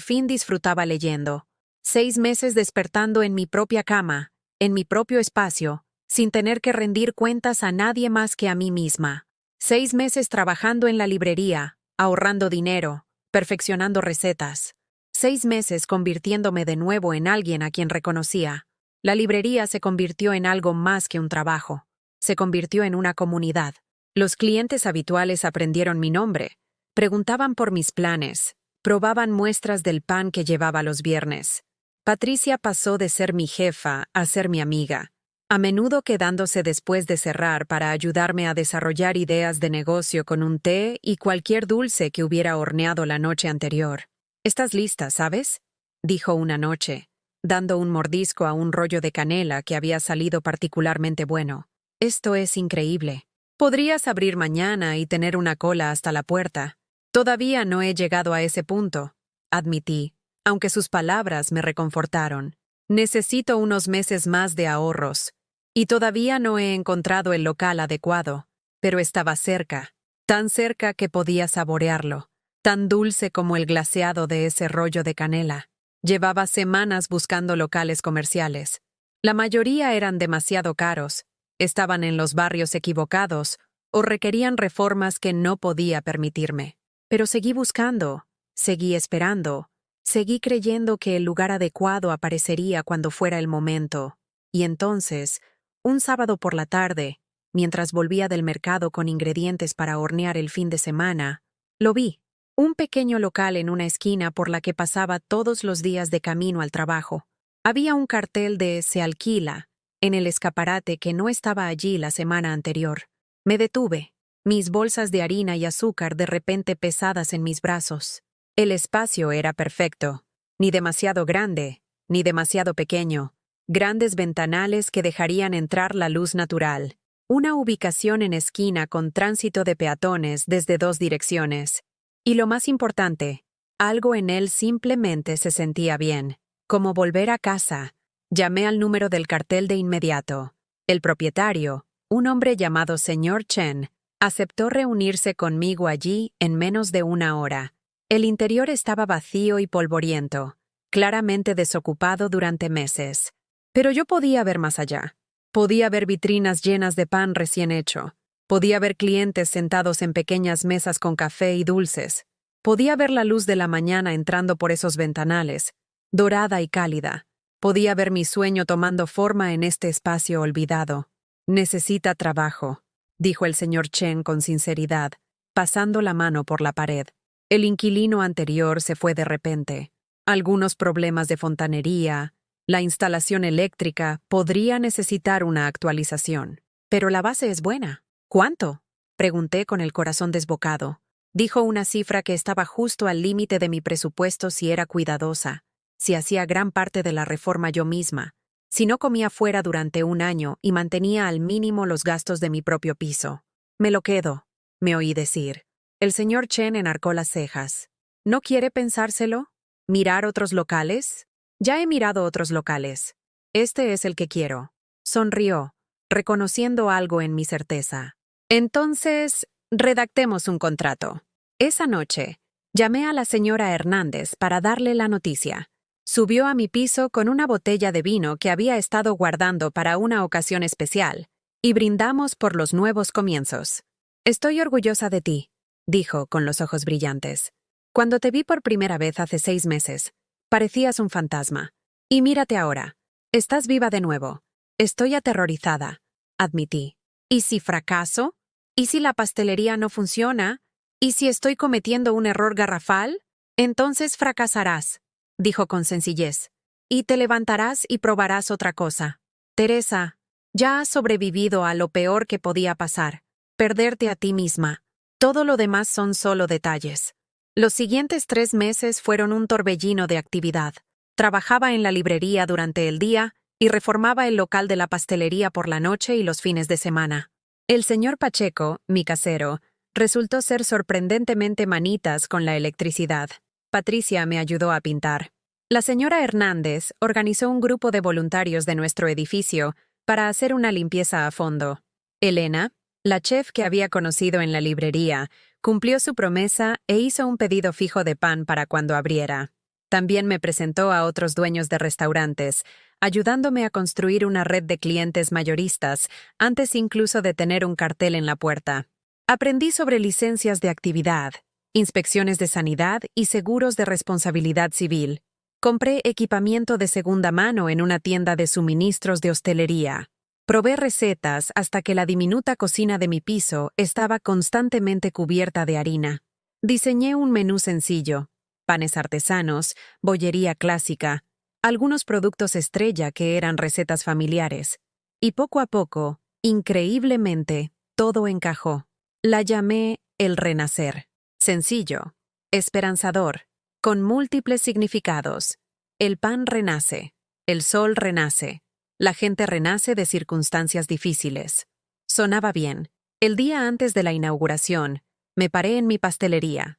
fin disfrutaba leyendo. 6 meses despertando en mi propia cama, en mi propio espacio, sin tener que rendir cuentas a nadie más que a mí misma. 6 meses trabajando en la librería, ahorrando dinero, perfeccionando recetas. 6 meses convirtiéndome de nuevo en alguien a quien reconocía. La librería se convirtió en algo más que un trabajo. Se convirtió en una comunidad. Los clientes habituales aprendieron mi nombre, preguntaban por mis planes, probaban muestras del pan que llevaba los viernes. Patricia pasó de ser mi jefa a ser mi amiga, a menudo quedándose después de cerrar para ayudarme a desarrollar ideas de negocio con un té y cualquier dulce que hubiera horneado la noche anterior. «¿Estás lista, sabes?», dijo una noche, dando un mordisco a un rollo de canela que había salido particularmente bueno. «Esto es increíble. Podrías abrir mañana y tener una cola hasta la puerta». «Todavía no he llegado a ese punto», admití, aunque sus palabras me reconfortaron. «Necesito unos meses más de ahorros. Y todavía no he encontrado el local adecuado, pero estaba cerca, tan cerca que podía saborearlo, tan dulce como el glaseado de ese rollo de canela. Llevaba semanas buscando locales comerciales. La mayoría eran demasiado caros, estaban en los barrios equivocados o requerían reformas que no podía permitirme. Pero seguí buscando, seguí esperando, seguí creyendo que el lugar adecuado aparecería cuando fuera el momento. Y entonces, un sábado por la tarde, mientras volvía del mercado con ingredientes para hornear el fin de semana, lo vi. Un pequeño local en una esquina por la que pasaba todos los días de camino al trabajo. Había un cartel de «Se alquila» en el escaparate que no estaba allí la semana anterior. Me detuve, mis bolsas de harina y azúcar de repente pesadas en mis brazos. El espacio era perfecto, ni demasiado grande, ni demasiado pequeño. Grandes ventanales que dejarían entrar la luz natural. Una ubicación en esquina con tránsito de peatones desde 2 direcciones. Y lo más importante, algo en él simplemente se sentía bien. Como volver a casa. Llamé al número del cartel de inmediato. El propietario, un hombre llamado señor Chen, aceptó reunirse conmigo allí en menos de 1 hora. El interior estaba vacío y polvoriento, claramente desocupado durante meses. Pero yo podía ver más allá. Podía ver vitrinas llenas de pan recién hecho. Podía ver clientes sentados en pequeñas mesas con café y dulces. Podía ver la luz de la mañana entrando por esos ventanales, dorada y cálida. Podía ver mi sueño tomando forma en este espacio olvidado. «Necesita trabajo», dijo el señor Chen con sinceridad, pasando la mano por la pared. El inquilino anterior se fue de repente. Algunos problemas de fontanería, la instalación eléctrica podría necesitar una actualización. Pero la base es buena. «¿Cuánto?», pregunté con el corazón desbocado. Dijo una cifra que estaba justo al límite de mi presupuesto si era cuidadosa, si hacía gran parte de la reforma yo misma, si no comía fuera durante 1 año y mantenía al mínimo los gastos de mi propio piso. «Me lo quedo», me oí decir. El señor Chen enarcó las cejas. «¿No quiere pensárselo? ¿Mirar otros locales?» «Ya he mirado otros locales. Este es el que quiero». Sonrió, reconociendo algo en mi certeza. «Entonces, redactemos un contrato». Esa noche, llamé a la señora Hernández para darle la noticia. Subió a mi piso con una botella de vino que había estado guardando para una ocasión especial, y brindamos por los nuevos comienzos. «Estoy orgullosa de ti», dijo con los ojos brillantes. «Cuando te vi por primera vez hace 6 meses, parecías un fantasma. Y mírate ahora. Estás viva de nuevo. Estoy aterrorizada», admití. «¿Y si fracaso? ¿Y si la pastelería no funciona? ¿Y si estoy cometiendo un error garrafal? Entonces fracasarás», dijo con sencillez. «Y te levantarás y probarás otra cosa. Teresa, ya has sobrevivido a lo peor que podía pasar. Perderte a ti misma. Todo lo demás son solo detalles». Los siguientes 3 meses fueron un torbellino de actividad. Trabajaba en la librería durante el día y reformaba el local de la pastelería por la noche y los fines de semana. El señor Pacheco, mi casero, resultó ser sorprendentemente manitas con la electricidad. Patricia me ayudó a pintar. La señora Hernández organizó un grupo de voluntarios de nuestro edificio para hacer una limpieza a fondo. Elena, la chef que había conocido en la librería, cumplió su promesa e hizo un pedido fijo de pan para cuando abriera. También me presentó a otros dueños de restaurantes, ayudándome a construir una red de clientes mayoristas antes incluso de tener un cartel en la puerta. Aprendí sobre licencias de actividad, inspecciones de sanidad y seguros de responsabilidad civil. Compré equipamiento de segunda mano en una tienda de suministros de hostelería. Probé recetas hasta que la diminuta cocina de mi piso estaba constantemente cubierta de harina. Diseñé un menú sencillo: panes artesanos, bollería clásica, algunos productos estrella que eran recetas familiares. Y poco a poco, increíblemente, todo encajó. La llamé El Renacer. Sencillo, esperanzador, con múltiples significados. El pan renace, el sol renace, la gente renace de circunstancias difíciles. Sonaba bien. El día antes de la inauguración, me paré en mi pastelería,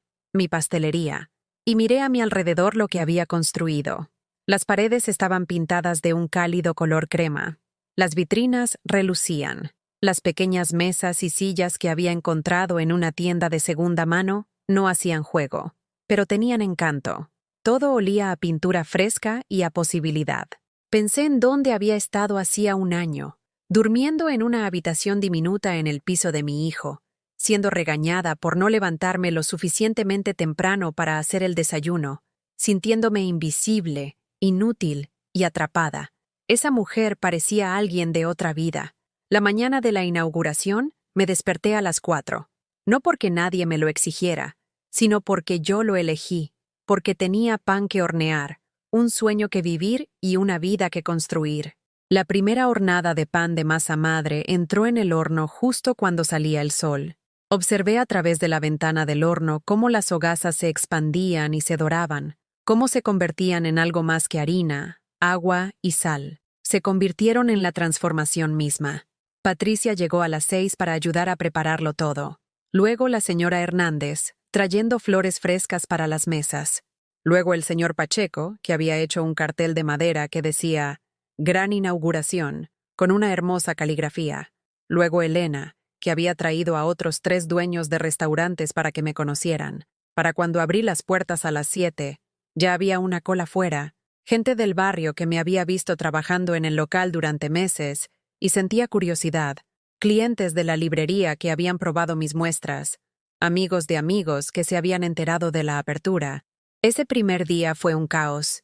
y miré a mi alrededor lo que había construido. Las paredes estaban pintadas de un cálido color crema. Las vitrinas relucían. Las pequeñas mesas y sillas que había encontrado en una tienda de segunda mano no hacían juego, pero tenían encanto. Todo olía a pintura fresca y a posibilidad. Pensé en dónde había estado hacía un año, durmiendo en una habitación diminuta en el piso de mi hijo, siendo regañada por no levantarme lo suficientemente temprano para hacer el desayuno, sintiéndome invisible, inútil y atrapada. Esa mujer parecía alguien de otra vida. La mañana de la inauguración me desperté a las 4, no porque nadie me lo exigiera, sino porque yo lo elegí, porque tenía pan que hornear, un sueño que vivir y una vida que construir. La primera hornada de pan de masa madre entró en el horno justo cuando salía el sol. Observé a través de la ventana del horno cómo las hogazas se expandían y se doraban, cómo se convertían en algo más que harina, agua y sal. Se convirtieron en la transformación misma. Patricia llegó a las 6 para ayudar a prepararlo todo. Luego la señora Hernández, trayendo flores frescas para las mesas. Luego el señor Pacheco, que había hecho un cartel de madera que decía «Gran inauguración», con una hermosa caligrafía. Luego Elena, que había traído a otros 3 dueños de restaurantes para que me conocieran. Para cuando abrí las puertas a las 7, ya había una cola fuera, gente del barrio que me había visto trabajando en el local durante meses y sentía curiosidad, clientes de la librería que habían probado mis muestras, amigos de amigos que se habían enterado de la apertura. Ese primer día fue un caos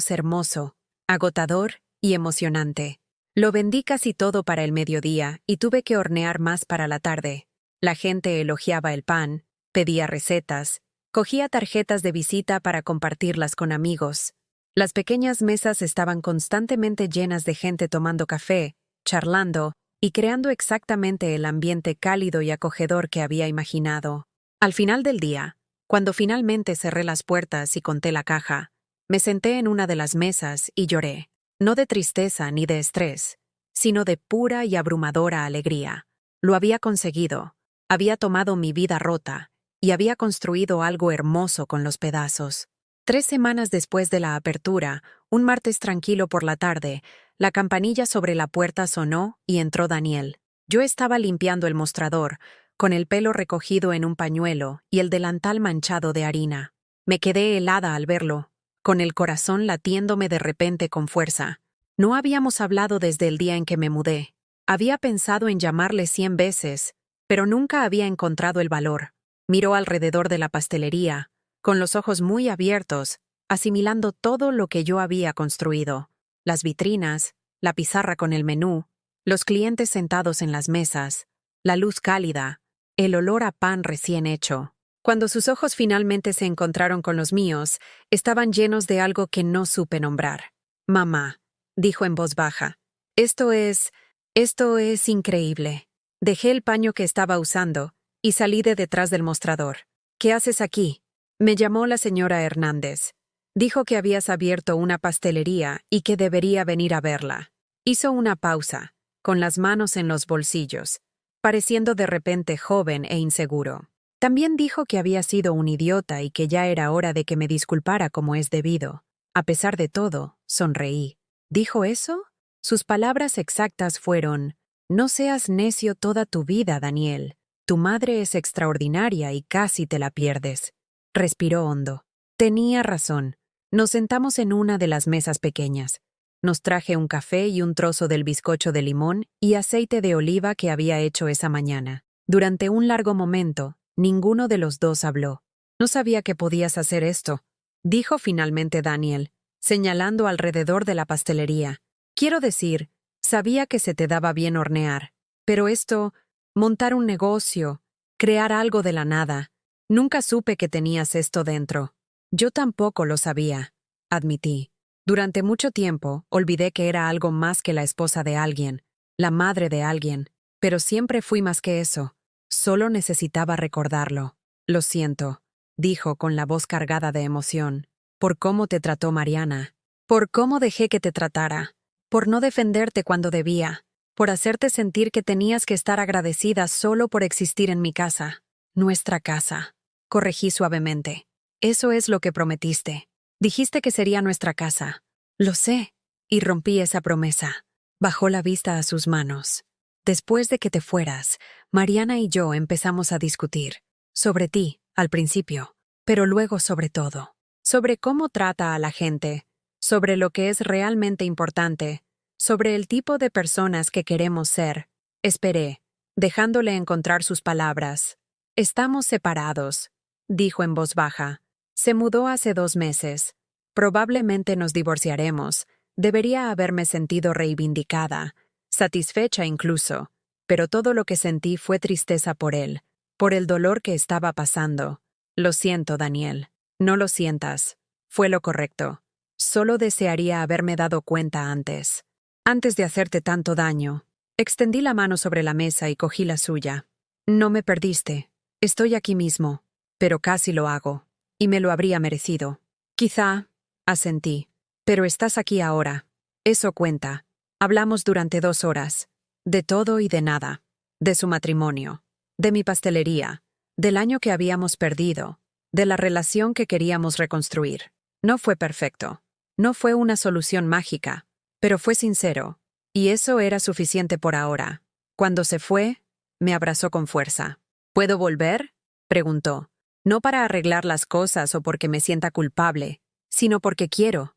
hermoso, agotador y emocionante. Lo vendí casi todo para el mediodía y tuve que hornear más para la tarde. La gente elogiaba el pan, pedía recetas, cogía tarjetas de visita para compartirlas con amigos. Las pequeñas mesas estaban constantemente llenas de gente tomando café, charlando y creando exactamente el ambiente cálido y acogedor que había imaginado. Al final del día, cuando finalmente cerré las puertas y conté la caja, me senté en una de las mesas y lloré, no de tristeza ni de estrés, sino de pura y abrumadora alegría. Lo había conseguido, había tomado mi vida rota y había construido algo hermoso con los pedazos. 3 semanas después de la apertura, un martes tranquilo por la tarde, la campanilla sobre la puerta sonó y entró Daniel. Yo estaba limpiando el mostrador, con el pelo recogido en un pañuelo y el delantal manchado de harina. Me quedé helada al verlo, con el corazón latiéndome de repente con fuerza. No habíamos hablado desde el día en que me mudé. Había pensado en llamarle 100 veces, pero nunca había encontrado el valor. Miró alrededor de la pastelería, con los ojos muy abiertos, asimilando todo lo que yo había construido. Las vitrinas, la pizarra con el menú, los clientes sentados en las mesas, la luz cálida, el olor a pan recién hecho. Cuando sus ojos finalmente se encontraron con los míos, estaban llenos de algo que no supe nombrar. «Mamá», dijo en voz baja, esto es increíble». Dejé el paño que estaba usando y salí de detrás del mostrador. «¿Qué haces aquí?». Me llamó la señora Hernández. Dijo que habías abierto una pastelería y que debería venir a verla. Hizo una pausa, con las manos en los bolsillos, pareciendo de repente joven e inseguro. También dijo que había sido un idiota y que ya era hora de que me disculpara como es debido. A pesar de todo, sonreí. ¿Dijo eso? Sus palabras exactas fueron: «No seas necio toda tu vida, Daniel. Tu madre es extraordinaria y casi te la pierdes». Respiró hondo. Tenía razón. Nos sentamos en una de las mesas pequeñas. Nos traje un café y un trozo del bizcocho de limón y aceite de oliva que había hecho esa mañana. Durante un largo momento, ninguno de los dos habló. No sabía que podías hacer esto, dijo finalmente Daniel, señalando alrededor de la pastelería. Quiero decir, sabía que se te daba bien hornear, pero esto, montar un negocio, crear algo de la nada, nunca supe que tenías esto dentro. Yo tampoco lo sabía, admití. Durante mucho tiempo, olvidé que era algo más que la esposa de alguien, la madre de alguien, pero siempre fui más que eso. Solo necesitaba recordarlo. Lo siento, dijo con la voz cargada de emoción, por cómo te trató Mariana, por cómo dejé que te tratara, por no defenderte cuando debía, por hacerte sentir que tenías que estar agradecida solo por existir en mi casa. Nuestra casa, corregí suavemente. Eso es lo que prometiste. Dijiste que sería nuestra casa. Lo sé, y rompí esa promesa. Bajó la vista a sus manos. Después de que te fueras, Mariana y yo empezamos a discutir. Sobre ti, al principio, pero luego sobre todo. Sobre cómo trata a la gente, sobre lo que es realmente importante, sobre el tipo de personas que queremos ser. Esperé, dejándole encontrar sus palabras. Estamos separados, dijo en voz baja. Se mudó hace 2 meses. Probablemente nos divorciaremos. Debería haberme sentido reivindicada, satisfecha incluso, pero todo lo que sentí fue tristeza por él, por el dolor que estaba pasando. Lo siento, Daniel. No lo sientas. Fue lo correcto. Solo desearía haberme dado cuenta antes. Antes de hacerte tanto daño. Extendí la mano sobre la mesa y cogí la suya. No me perdiste. Estoy aquí mismo. Pero casi lo hago. Y me lo habría merecido. Quizá, asentí. Pero estás aquí ahora. Eso cuenta. Hablamos durante 2 horas. De todo y de nada. De su matrimonio. De mi pastelería. Del año que habíamos perdido. De la relación que queríamos reconstruir. No fue perfecto. No fue una solución mágica. Pero fue sincero. Y eso era suficiente por ahora. Cuando se fue, me abrazó con fuerza. ¿Puedo volver?, preguntó. No para arreglar las cosas o porque me sienta culpable, sino porque quiero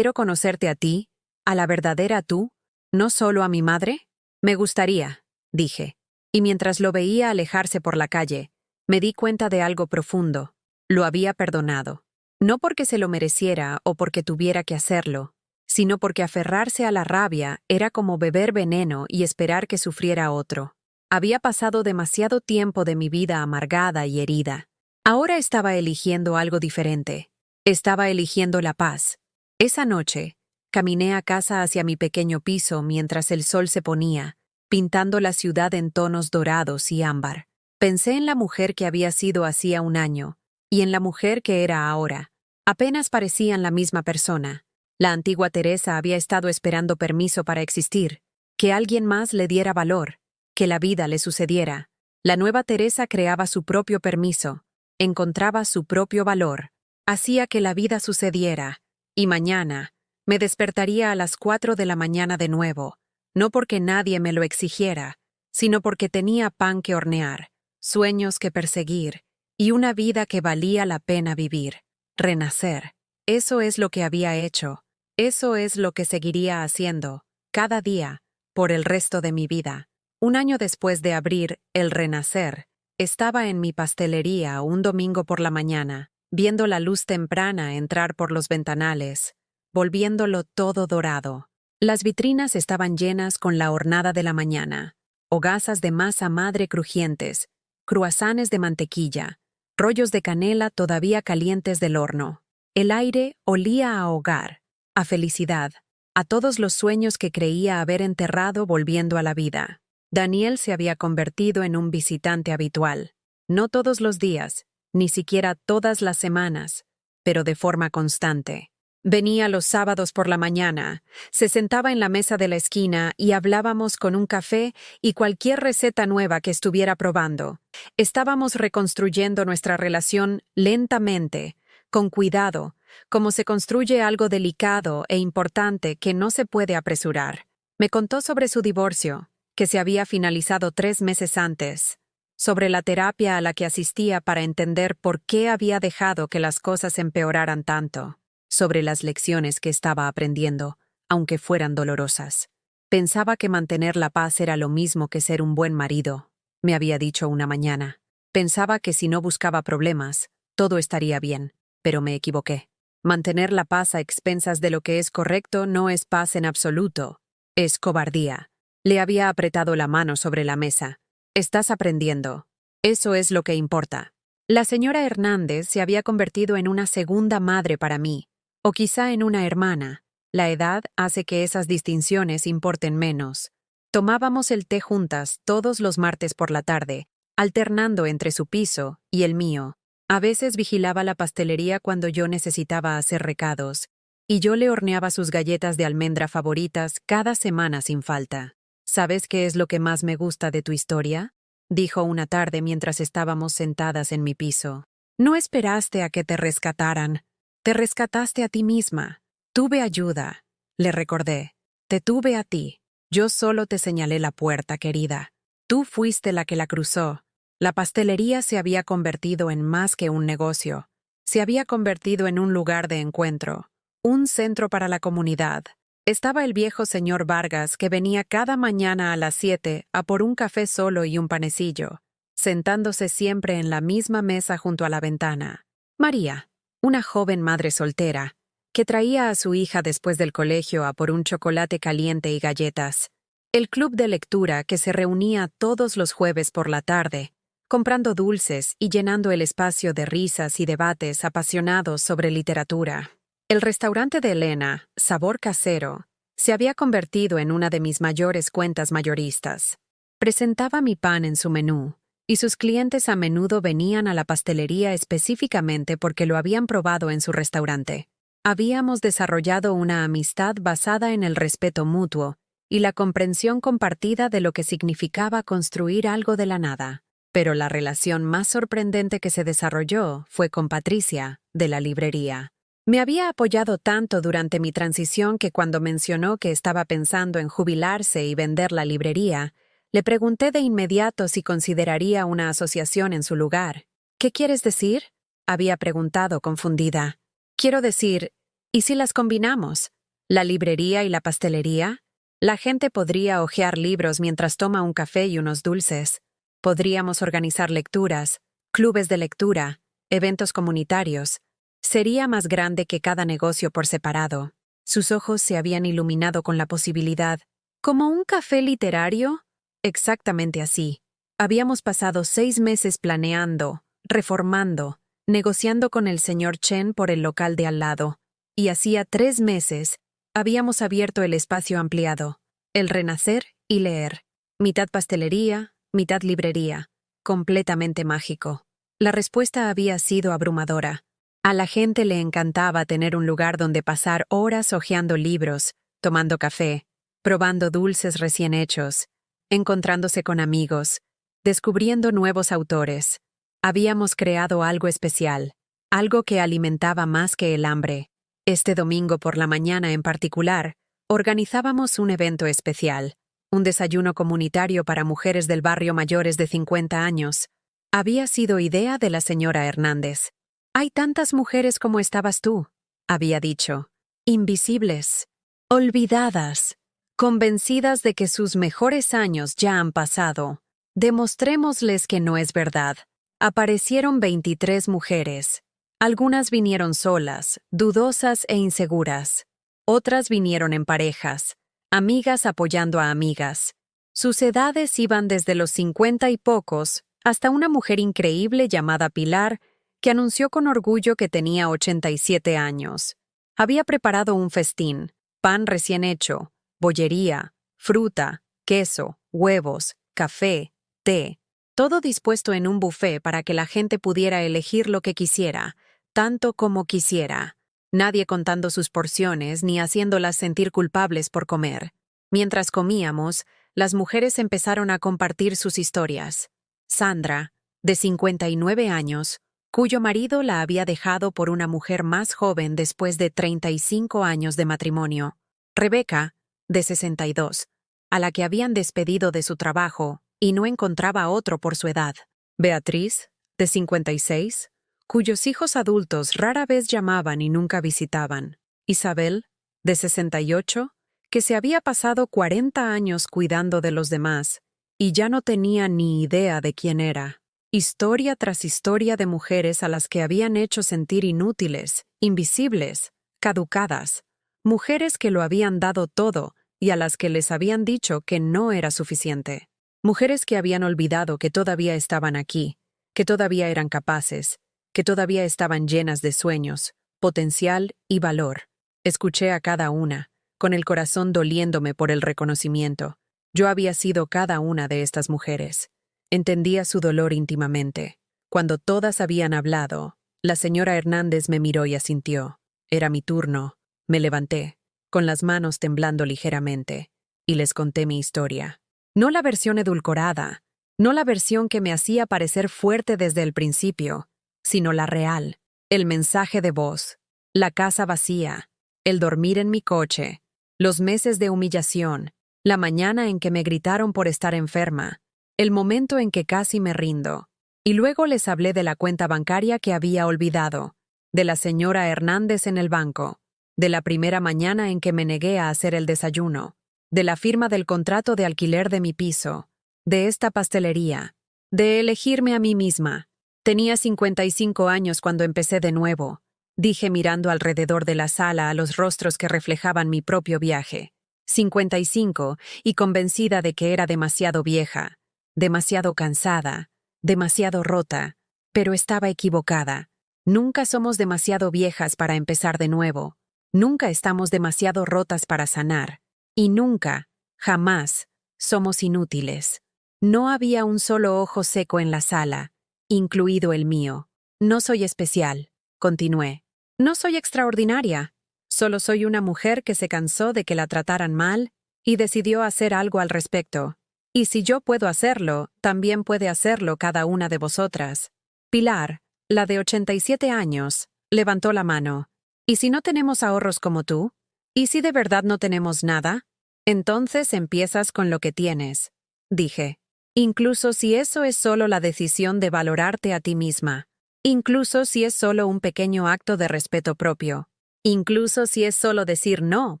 conocerte a ti, a la verdadera tú, no solo a mi madre. Me gustaría, dije. Y mientras lo veía alejarse por la calle, me di cuenta de algo profundo. Lo había perdonado. No porque se lo mereciera o porque tuviera que hacerlo, sino porque aferrarse a la rabia era como beber veneno y esperar que sufriera otro. Había pasado demasiado tiempo de mi vida amargada y herida. Ahora estaba eligiendo algo diferente. Estaba eligiendo la paz. Esa noche, caminé a casa hacia mi pequeño piso mientras el sol se ponía, pintando la ciudad en tonos dorados y ámbar. Pensé en la mujer que había sido hacía 1 año, y en la mujer que era ahora. Apenas parecían la misma persona. La antigua Teresa había estado esperando permiso para existir, que alguien más le diera valor, que la vida le sucediera. La nueva Teresa creaba su propio permiso, encontraba su propio valor, hacía que la vida sucediera, y mañana me despertaría a las 4 de la mañana de nuevo, no porque nadie me lo exigiera, sino porque tenía pan que hornear, sueños que perseguir, y una vida que valía la pena vivir. Renacer. Eso es lo que había hecho. Eso es lo que seguiría haciendo, cada día, por el resto de mi vida. 1 año después de abrir El Renacer, estaba en mi pastelería un domingo por la mañana, viendo la luz temprana entrar por los ventanales, volviéndolo todo dorado. Las vitrinas estaban llenas con la hornada de la mañana, hogazas de masa madre crujientes, cruasanes de mantequilla, rollos de canela todavía calientes del horno. El aire olía a hogar, a felicidad, a todos los sueños que creía haber enterrado volviendo a la vida. Daniel se había convertido en un visitante habitual. No todos los días, ni siquiera todas las semanas, pero de forma constante. Venía los sábados por la mañana, se sentaba en la mesa de la esquina y hablábamos con un café y cualquier receta nueva que estuviera probando. Estábamos reconstruyendo nuestra relación lentamente, con cuidado, como se construye algo delicado e importante que no se puede apresurar. Me contó sobre su divorcio, que se había finalizado 3 meses antes, sobre la terapia a la que asistía para entender por qué había dejado que las cosas empeoraran tanto. sobre las lecciones que estaba aprendiendo, aunque fueran dolorosas. Pensaba que mantener la paz era lo mismo que ser un buen marido, me había dicho una mañana. Pensaba que si no buscaba problemas, todo estaría bien, pero me equivoqué. Mantener la paz a expensas de lo que es correcto no es paz en absoluto, es cobardía. Le había apretado la mano sobre la mesa. Estás aprendiendo. Eso es lo que importa. La señora Hernández se había convertido en una segunda madre para mí, o quizá en una hermana. La edad hace que esas distinciones importen menos. Tomábamos el té juntas todos los martes por la tarde, alternando entre su piso y el mío. A veces vigilaba la pastelería cuando yo necesitaba hacer recados, y yo le horneaba sus galletas de almendra favoritas cada semana sin falta. ¿Sabes qué es lo que más me gusta de tu historia?, dijo una tarde mientras estábamos sentadas en mi piso. No esperaste a que te rescataran. Te rescataste a ti misma. Tuve ayuda, le recordé. Te tuve a ti. Yo solo te señalé la puerta, querida. Tú fuiste la que la cruzó. La pastelería se había convertido en más que un negocio. Se había convertido en un lugar de encuentro, un centro para la comunidad. Estaba el viejo señor Vargas, que venía cada mañana a las 7 a por un café solo y un panecillo, sentándose siempre en la misma mesa junto a la ventana. María, una joven madre soltera, que traía a su hija después del colegio a por un chocolate caliente y galletas. El club de lectura, que se reunía todos los jueves por la tarde, comprando dulces y llenando el espacio de risas y debates apasionados sobre literatura. El restaurante de Elena, Sabor Casero, se había convertido en una de mis mayores cuentas mayoristas. Presentaba mi pan en su menú, y sus clientes a menudo venían a la pastelería específicamente porque lo habían probado en su restaurante. Habíamos desarrollado una amistad basada en el respeto mutuo y la comprensión compartida de lo que significaba construir algo de la nada. Pero la relación más sorprendente que se desarrolló fue con Patricia, de la librería. Me había apoyado tanto durante mi transición que cuando mencionó que estaba pensando en jubilarse y vender la librería, le pregunté de inmediato si consideraría una asociación en su lugar. ¿Qué quieres decir?, había preguntado confundida. Quiero decir, ¿y si las combinamos? ¿La librería y la pastelería? La gente podría hojear libros mientras toma un café y unos dulces. Podríamos organizar lecturas, clubes de lectura, eventos comunitarios. Sería más grande que cada negocio por separado. Sus ojos se habían iluminado con la posibilidad. ¿Como un café literario? Exactamente así. Habíamos pasado 6 meses planeando, reformando, negociando con el señor Chen por el local de al lado. Y hacía 3 meses habíamos abierto el espacio ampliado, el renacer y leer. Mitad pastelería, mitad librería. Completamente mágico. La respuesta había sido abrumadora. A la gente le encantaba tener un lugar donde pasar horas hojeando libros, tomando café, probando dulces recién hechos, encontrándose con amigos, descubriendo nuevos autores. Habíamos creado algo especial, algo que alimentaba más que el hambre. Este domingo por la mañana en particular, organizábamos un evento especial, un desayuno comunitario para mujeres del barrio mayores de 50 años. Había sido idea de la señora Hernández. Hay tantas mujeres como estabas tú, había dicho, invisibles, olvidadas, convencidas de que sus mejores años ya han pasado. Demostrémosles que no es verdad. Aparecieron 23 mujeres. Algunas vinieron solas, dudosas e inseguras. Otras vinieron en parejas, amigas apoyando a amigas. Sus edades iban desde los 50 y pocos hasta una mujer increíble llamada Pilar, que anunció con orgullo que tenía 87 años. Había preparado un festín, pan recién hecho, bollería, fruta, queso, huevos, café, té, todo dispuesto en un buffet para que la gente pudiera elegir lo que quisiera, tanto como quisiera. Nadie contando sus porciones ni haciéndolas sentir culpables por comer. Mientras comíamos, las mujeres empezaron a compartir sus historias. Sandra, de 59 años, cuyo marido la había dejado por una mujer más joven después de 35 años de matrimonio. Rebeca, de 62, a la que habían despedido de su trabajo y no encontraba otro por su edad. Beatriz, de 56, cuyos hijos adultos rara vez llamaban y nunca visitaban. Isabel, de 68, que se había pasado 40 años cuidando de los demás y ya no tenía ni idea de quién era. Historia tras historia de mujeres a las que habían hecho sentir inútiles, invisibles, caducadas. Mujeres que lo habían dado todo y a las que les habían dicho que no era suficiente. Mujeres que habían olvidado que todavía estaban aquí, que todavía eran capaces, que todavía estaban llenas de sueños, potencial y valor. Escuché a cada una, con el corazón doliéndome por el reconocimiento. Yo había sido cada una de estas mujeres. Entendía su dolor íntimamente. Cuando todas habían hablado, la señora Hernández me miró y asintió. Era mi turno. Me levanté, con las manos temblando ligeramente, y les conté mi historia. No la versión edulcorada, no la versión que me hacía parecer fuerte desde el principio, sino la real, el mensaje de voz, la casa vacía, el dormir en mi coche, los meses de humillación, la mañana en que me gritaron por estar enferma, el momento en que casi me rindo. Y luego les hablé de la cuenta bancaria que había olvidado, de la señora Hernández en el banco, de la primera mañana en que me negué a hacer el desayuno, de la firma del contrato de alquiler de mi piso, de esta pastelería, de elegirme a mí misma. Tenía 55 años cuando empecé de nuevo, dije mirando alrededor de la sala a los rostros que reflejaban mi propio viaje. 55, y convencida de que era demasiado vieja, demasiado cansada, demasiado rota, pero estaba equivocada. Nunca somos demasiado viejas para empezar de nuevo. Nunca estamos demasiado rotas para sanar. Y nunca, jamás, somos inútiles. No había un solo ojo seco en la sala, incluido el mío. No soy especial, continué. No soy extraordinaria. Solo soy una mujer que se cansó de que la trataran mal y decidió hacer algo al respecto. Y si yo puedo hacerlo, también puede hacerlo cada una de vosotras. Pilar, la de 87 años, levantó la mano. ¿Y si no tenemos ahorros como tú? ¿Y si de verdad no tenemos nada? Entonces empiezas con lo que tienes, dije. Incluso si eso es solo la decisión de valorarte a ti misma. Incluso si es solo un pequeño acto de respeto propio. Incluso si es solo decir no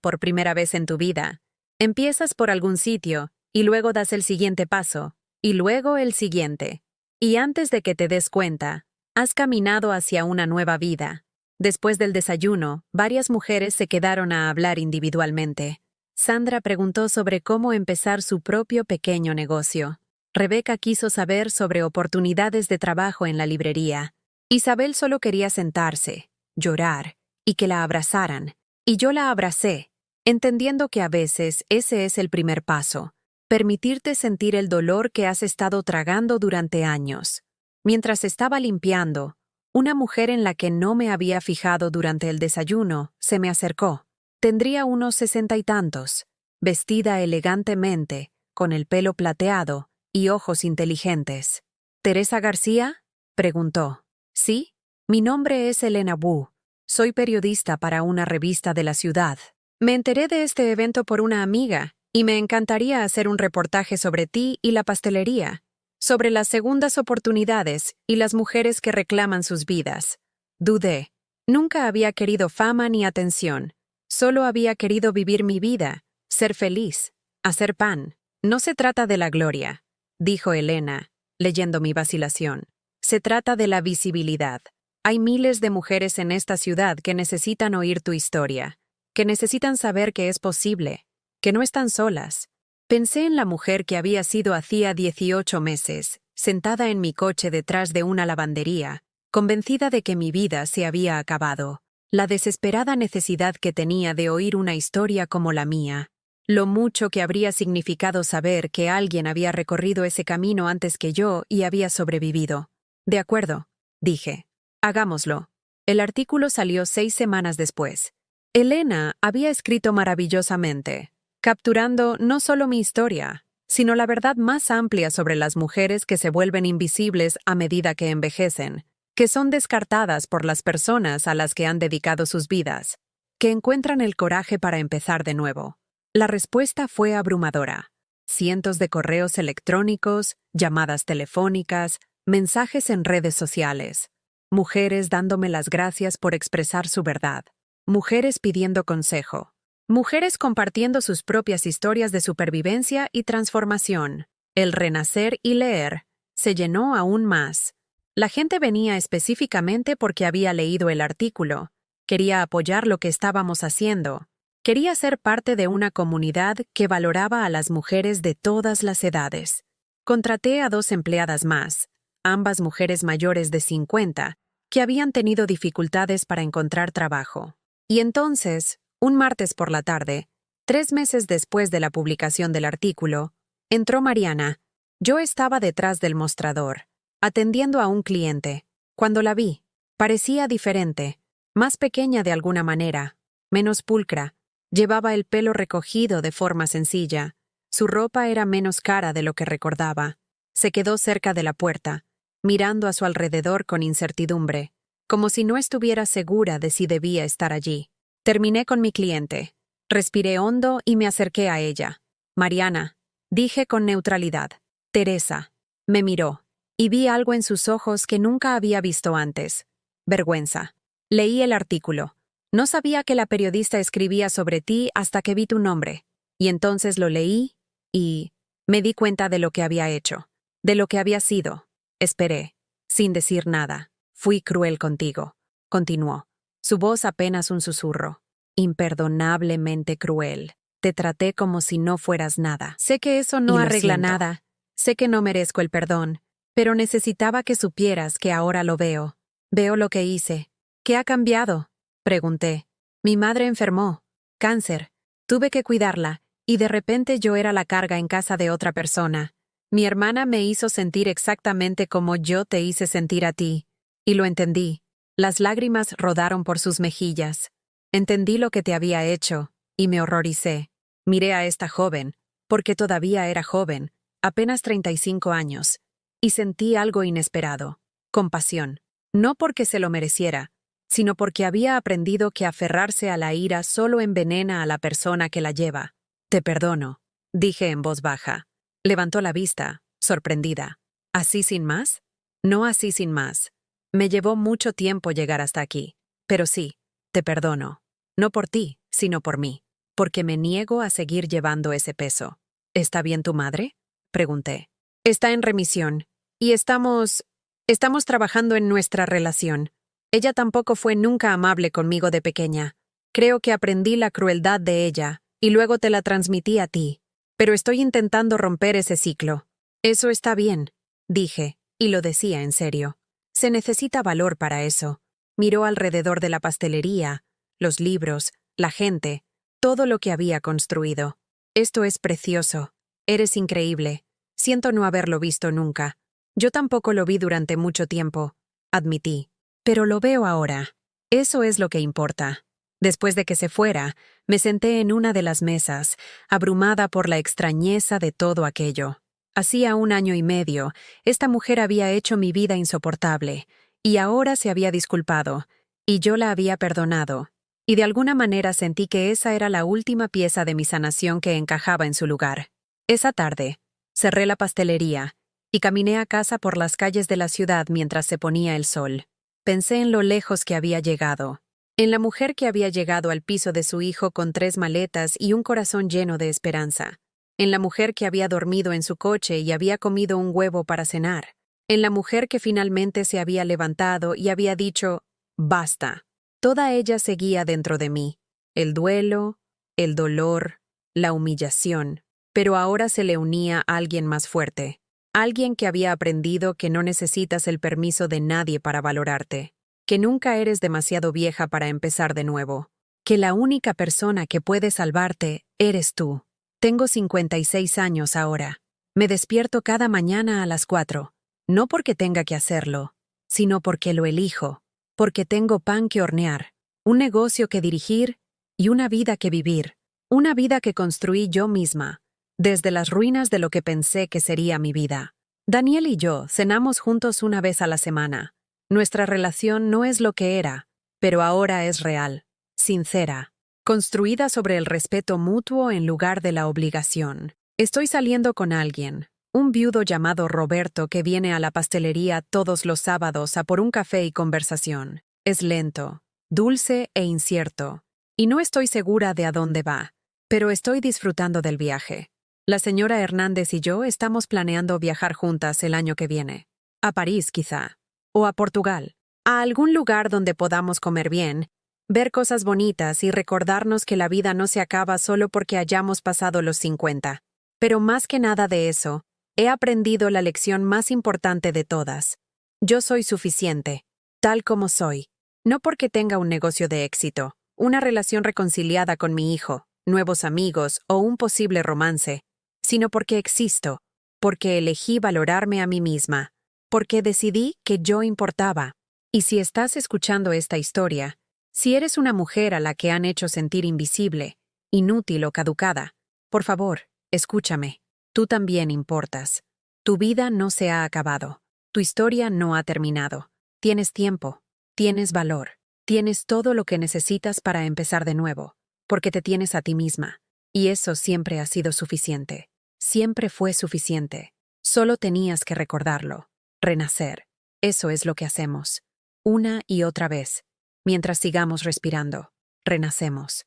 por primera vez en tu vida. Empiezas por algún sitio, y luego das el siguiente paso, y luego el siguiente. Y antes de que te des cuenta, has caminado hacia una nueva vida. Después del desayuno, varias mujeres se quedaron a hablar individualmente. Sandra preguntó sobre cómo empezar su propio pequeño negocio. Rebeca quiso saber sobre oportunidades de trabajo en la librería. Isabel solo quería sentarse, llorar, y que la abrazaran. Y yo la abracé, entendiendo que a veces ese es el primer paso. Permitirte sentir el dolor que has estado tragando durante años. Mientras estaba limpiando, una mujer en la que no me había fijado durante el desayuno se me acercó. Tendría unos 60 y tantos, vestida elegantemente, con el pelo plateado y ojos inteligentes. ¿Teresa García?, preguntó. Sí, mi nombre es Elena Wu. Soy periodista para una revista de la ciudad. Me enteré de este evento por una amiga y me encantaría hacer un reportaje sobre ti y la pastelería, sobre las segundas oportunidades y las mujeres que reclaman sus vidas. Dudé. Nunca había querido fama ni atención. Solo había querido vivir mi vida, ser feliz, hacer pan. No se trata de la gloria, dijo Elena, leyendo mi vacilación. Se trata de la visibilidad. Hay miles de mujeres en esta ciudad que necesitan oír tu historia, que necesitan saber que es posible, que no están solas. Pensé en la mujer que había sido hacía 18 meses, sentada en mi coche detrás de una lavandería, convencida de que mi vida se había acabado. La desesperada necesidad que tenía de oír una historia como la mía. Lo mucho que habría significado saber que alguien había recorrido ese camino antes que yo y había sobrevivido. De acuerdo, dije. Hagámoslo. El artículo salió 6 semanas después. Elena había escrito maravillosamente, capturando no solo mi historia, sino la verdad más amplia sobre las mujeres que se vuelven invisibles a medida que envejecen, que son descartadas por las personas a las que han dedicado sus vidas, que encuentran el coraje para empezar de nuevo. La respuesta fue abrumadora. Cientos de correos electrónicos, llamadas telefónicas, mensajes en redes sociales. mujeres dándome las gracias por expresar su verdad, mujeres pidiendo consejo, mujeres compartiendo sus propias historias de supervivencia y transformación. El renacer y leer se llenó aún más. La gente venía específicamente porque había leído el artículo, quería apoyar lo que estábamos haciendo, quería ser parte de una comunidad que valoraba a las mujeres de todas las edades. Contraté a 2 empleadas más, ambas mujeres mayores de 50, que habían tenido dificultades para encontrar trabajo. Y entonces, un martes por la tarde, 3 meses después de la publicación del artículo, entró Mariana. Yo estaba detrás del mostrador, atendiendo a un cliente. Cuando la vi, parecía diferente, más pequeña de alguna manera, menos pulcra, llevaba el pelo recogido de forma sencilla, su ropa era menos cara de lo que recordaba. Se quedó cerca de la puerta, mirando a su alrededor con incertidumbre, como si no estuviera segura de si debía estar allí. Terminé con mi cliente. Respiré hondo y me acerqué a ella. Mariana, dije con neutralidad. Teresa. Me miró, y vi algo en sus ojos que nunca había visto antes. Vergüenza. Leí el artículo. No sabía que la periodista escribía sobre ti hasta que vi tu nombre. Y entonces lo leí y me di cuenta de lo que había hecho, de lo que había sido. Esperé, sin decir nada. Fui cruel contigo. Continuó. Su voz apenas un susurro. Imperdonablemente cruel. Te traté como si no fueras nada. Sé que eso no arregla nada. Sé que no merezco el perdón, pero necesitaba que supieras que ahora lo veo. Veo lo que hice. ¿Qué ha cambiado? Pregunté. Mi madre enfermó. Cáncer. Tuve que cuidarla, y de repente yo era la carga en casa de otra persona. Mi hermana me hizo sentir exactamente como yo te hice sentir a ti. Y lo entendí. Las lágrimas rodaron por sus mejillas. Entendí lo que te había hecho, y me horroricé. Miré a esta joven, porque todavía era joven, apenas 35 años, y sentí algo inesperado. Compasión. No porque se lo mereciera, sino porque había aprendido que aferrarse a la ira solo envenena a la persona que la lleva. Te perdono, dije en voz baja. Levantó la vista, sorprendida. ¿Así sin más? No así sin más. Me llevó mucho tiempo llegar hasta aquí. Pero sí, te perdono. No por ti, sino por mí. Porque me niego a seguir llevando ese peso. ¿Está bien tu madre? Pregunté. Está en remisión. Y estamos trabajando en nuestra relación. Ella tampoco fue nunca amable conmigo de pequeña. Creo que aprendí la crueldad de ella, y luego te la transmití a ti. Pero estoy intentando romper ese ciclo. Eso está bien, dije, y lo decía en serio. Se necesita valor para eso. Miró alrededor de la pastelería, los libros, la gente, todo lo que había construido. Esto es precioso. Eres increíble. Siento no haberlo visto nunca. Yo tampoco lo vi durante mucho tiempo, admití. Pero lo veo ahora. Eso es lo que importa. Después de que se fuera, me senté en una de las mesas, abrumada por la extrañeza de todo aquello. Hacía 1 año y medio, esta mujer había hecho mi vida insoportable, y ahora se había disculpado, y yo la había perdonado, y de alguna manera sentí que esa era la última pieza de mi sanación que encajaba en su lugar. Esa tarde, cerré la pastelería, y caminé a casa por las calles de la ciudad mientras se ponía el sol. Pensé en lo lejos que había llegado, en la mujer que había llegado al piso de su hijo con 3 maletas y un corazón lleno de esperanza, en la mujer que había dormido en su coche y había comido un huevo para cenar, en la mujer que finalmente se había levantado y había dicho, «Basta». Toda ella seguía dentro de mí, el duelo, el dolor, la humillación, pero ahora se le unía a alguien más fuerte, alguien que había aprendido que no necesitas el permiso de nadie para valorarte, que nunca eres demasiado vieja para empezar de nuevo, que la única persona que puede salvarte eres tú. Tengo 56 años ahora. Me despierto cada mañana a las 4, no porque tenga que hacerlo, sino porque lo elijo, porque tengo pan que hornear, un negocio que dirigir y una vida que vivir, una vida que construí yo misma, desde las ruinas de lo que pensé que sería mi vida. Daniel y yo cenamos juntos una vez a la semana. Nuestra relación no es lo que era, pero ahora es real, sincera, construida sobre el respeto mutuo en lugar de la obligación. Estoy saliendo con alguien, Un viudo llamado Roberto que viene a la pastelería todos los sábados a por un café y conversación. Es lento, dulce e incierto, y no estoy segura de a dónde va, pero estoy disfrutando del viaje. La señora Hernández y yo estamos planeando viajar juntas el año que viene. A París, quizá. O a Portugal. A algún lugar donde podamos comer bien, ver cosas bonitas y recordarnos que la vida no se acaba solo porque hayamos pasado los 50. Pero más que nada de eso, he aprendido la lección más importante de todas. Yo soy suficiente, tal como soy. No porque tenga un negocio de éxito, una relación reconciliada con mi hijo, nuevos amigos o un posible romance, sino porque existo, porque elegí valorarme a mí misma, porque decidí que yo importaba. Y si estás escuchando esta historia, si eres una mujer a la que han hecho sentir invisible, inútil o caducada, por favor, escúchame. Tú también importas. Tu vida no se ha acabado. Tu historia no ha terminado. Tienes tiempo. Tienes valor. Tienes todo lo que necesitas para empezar de nuevo, porque te tienes a ti misma. Y eso siempre ha sido suficiente. Siempre fue suficiente. Solo tenías que recordarlo. Renacer. Eso es lo que hacemos. Una y otra vez. Mientras sigamos respirando, renacemos.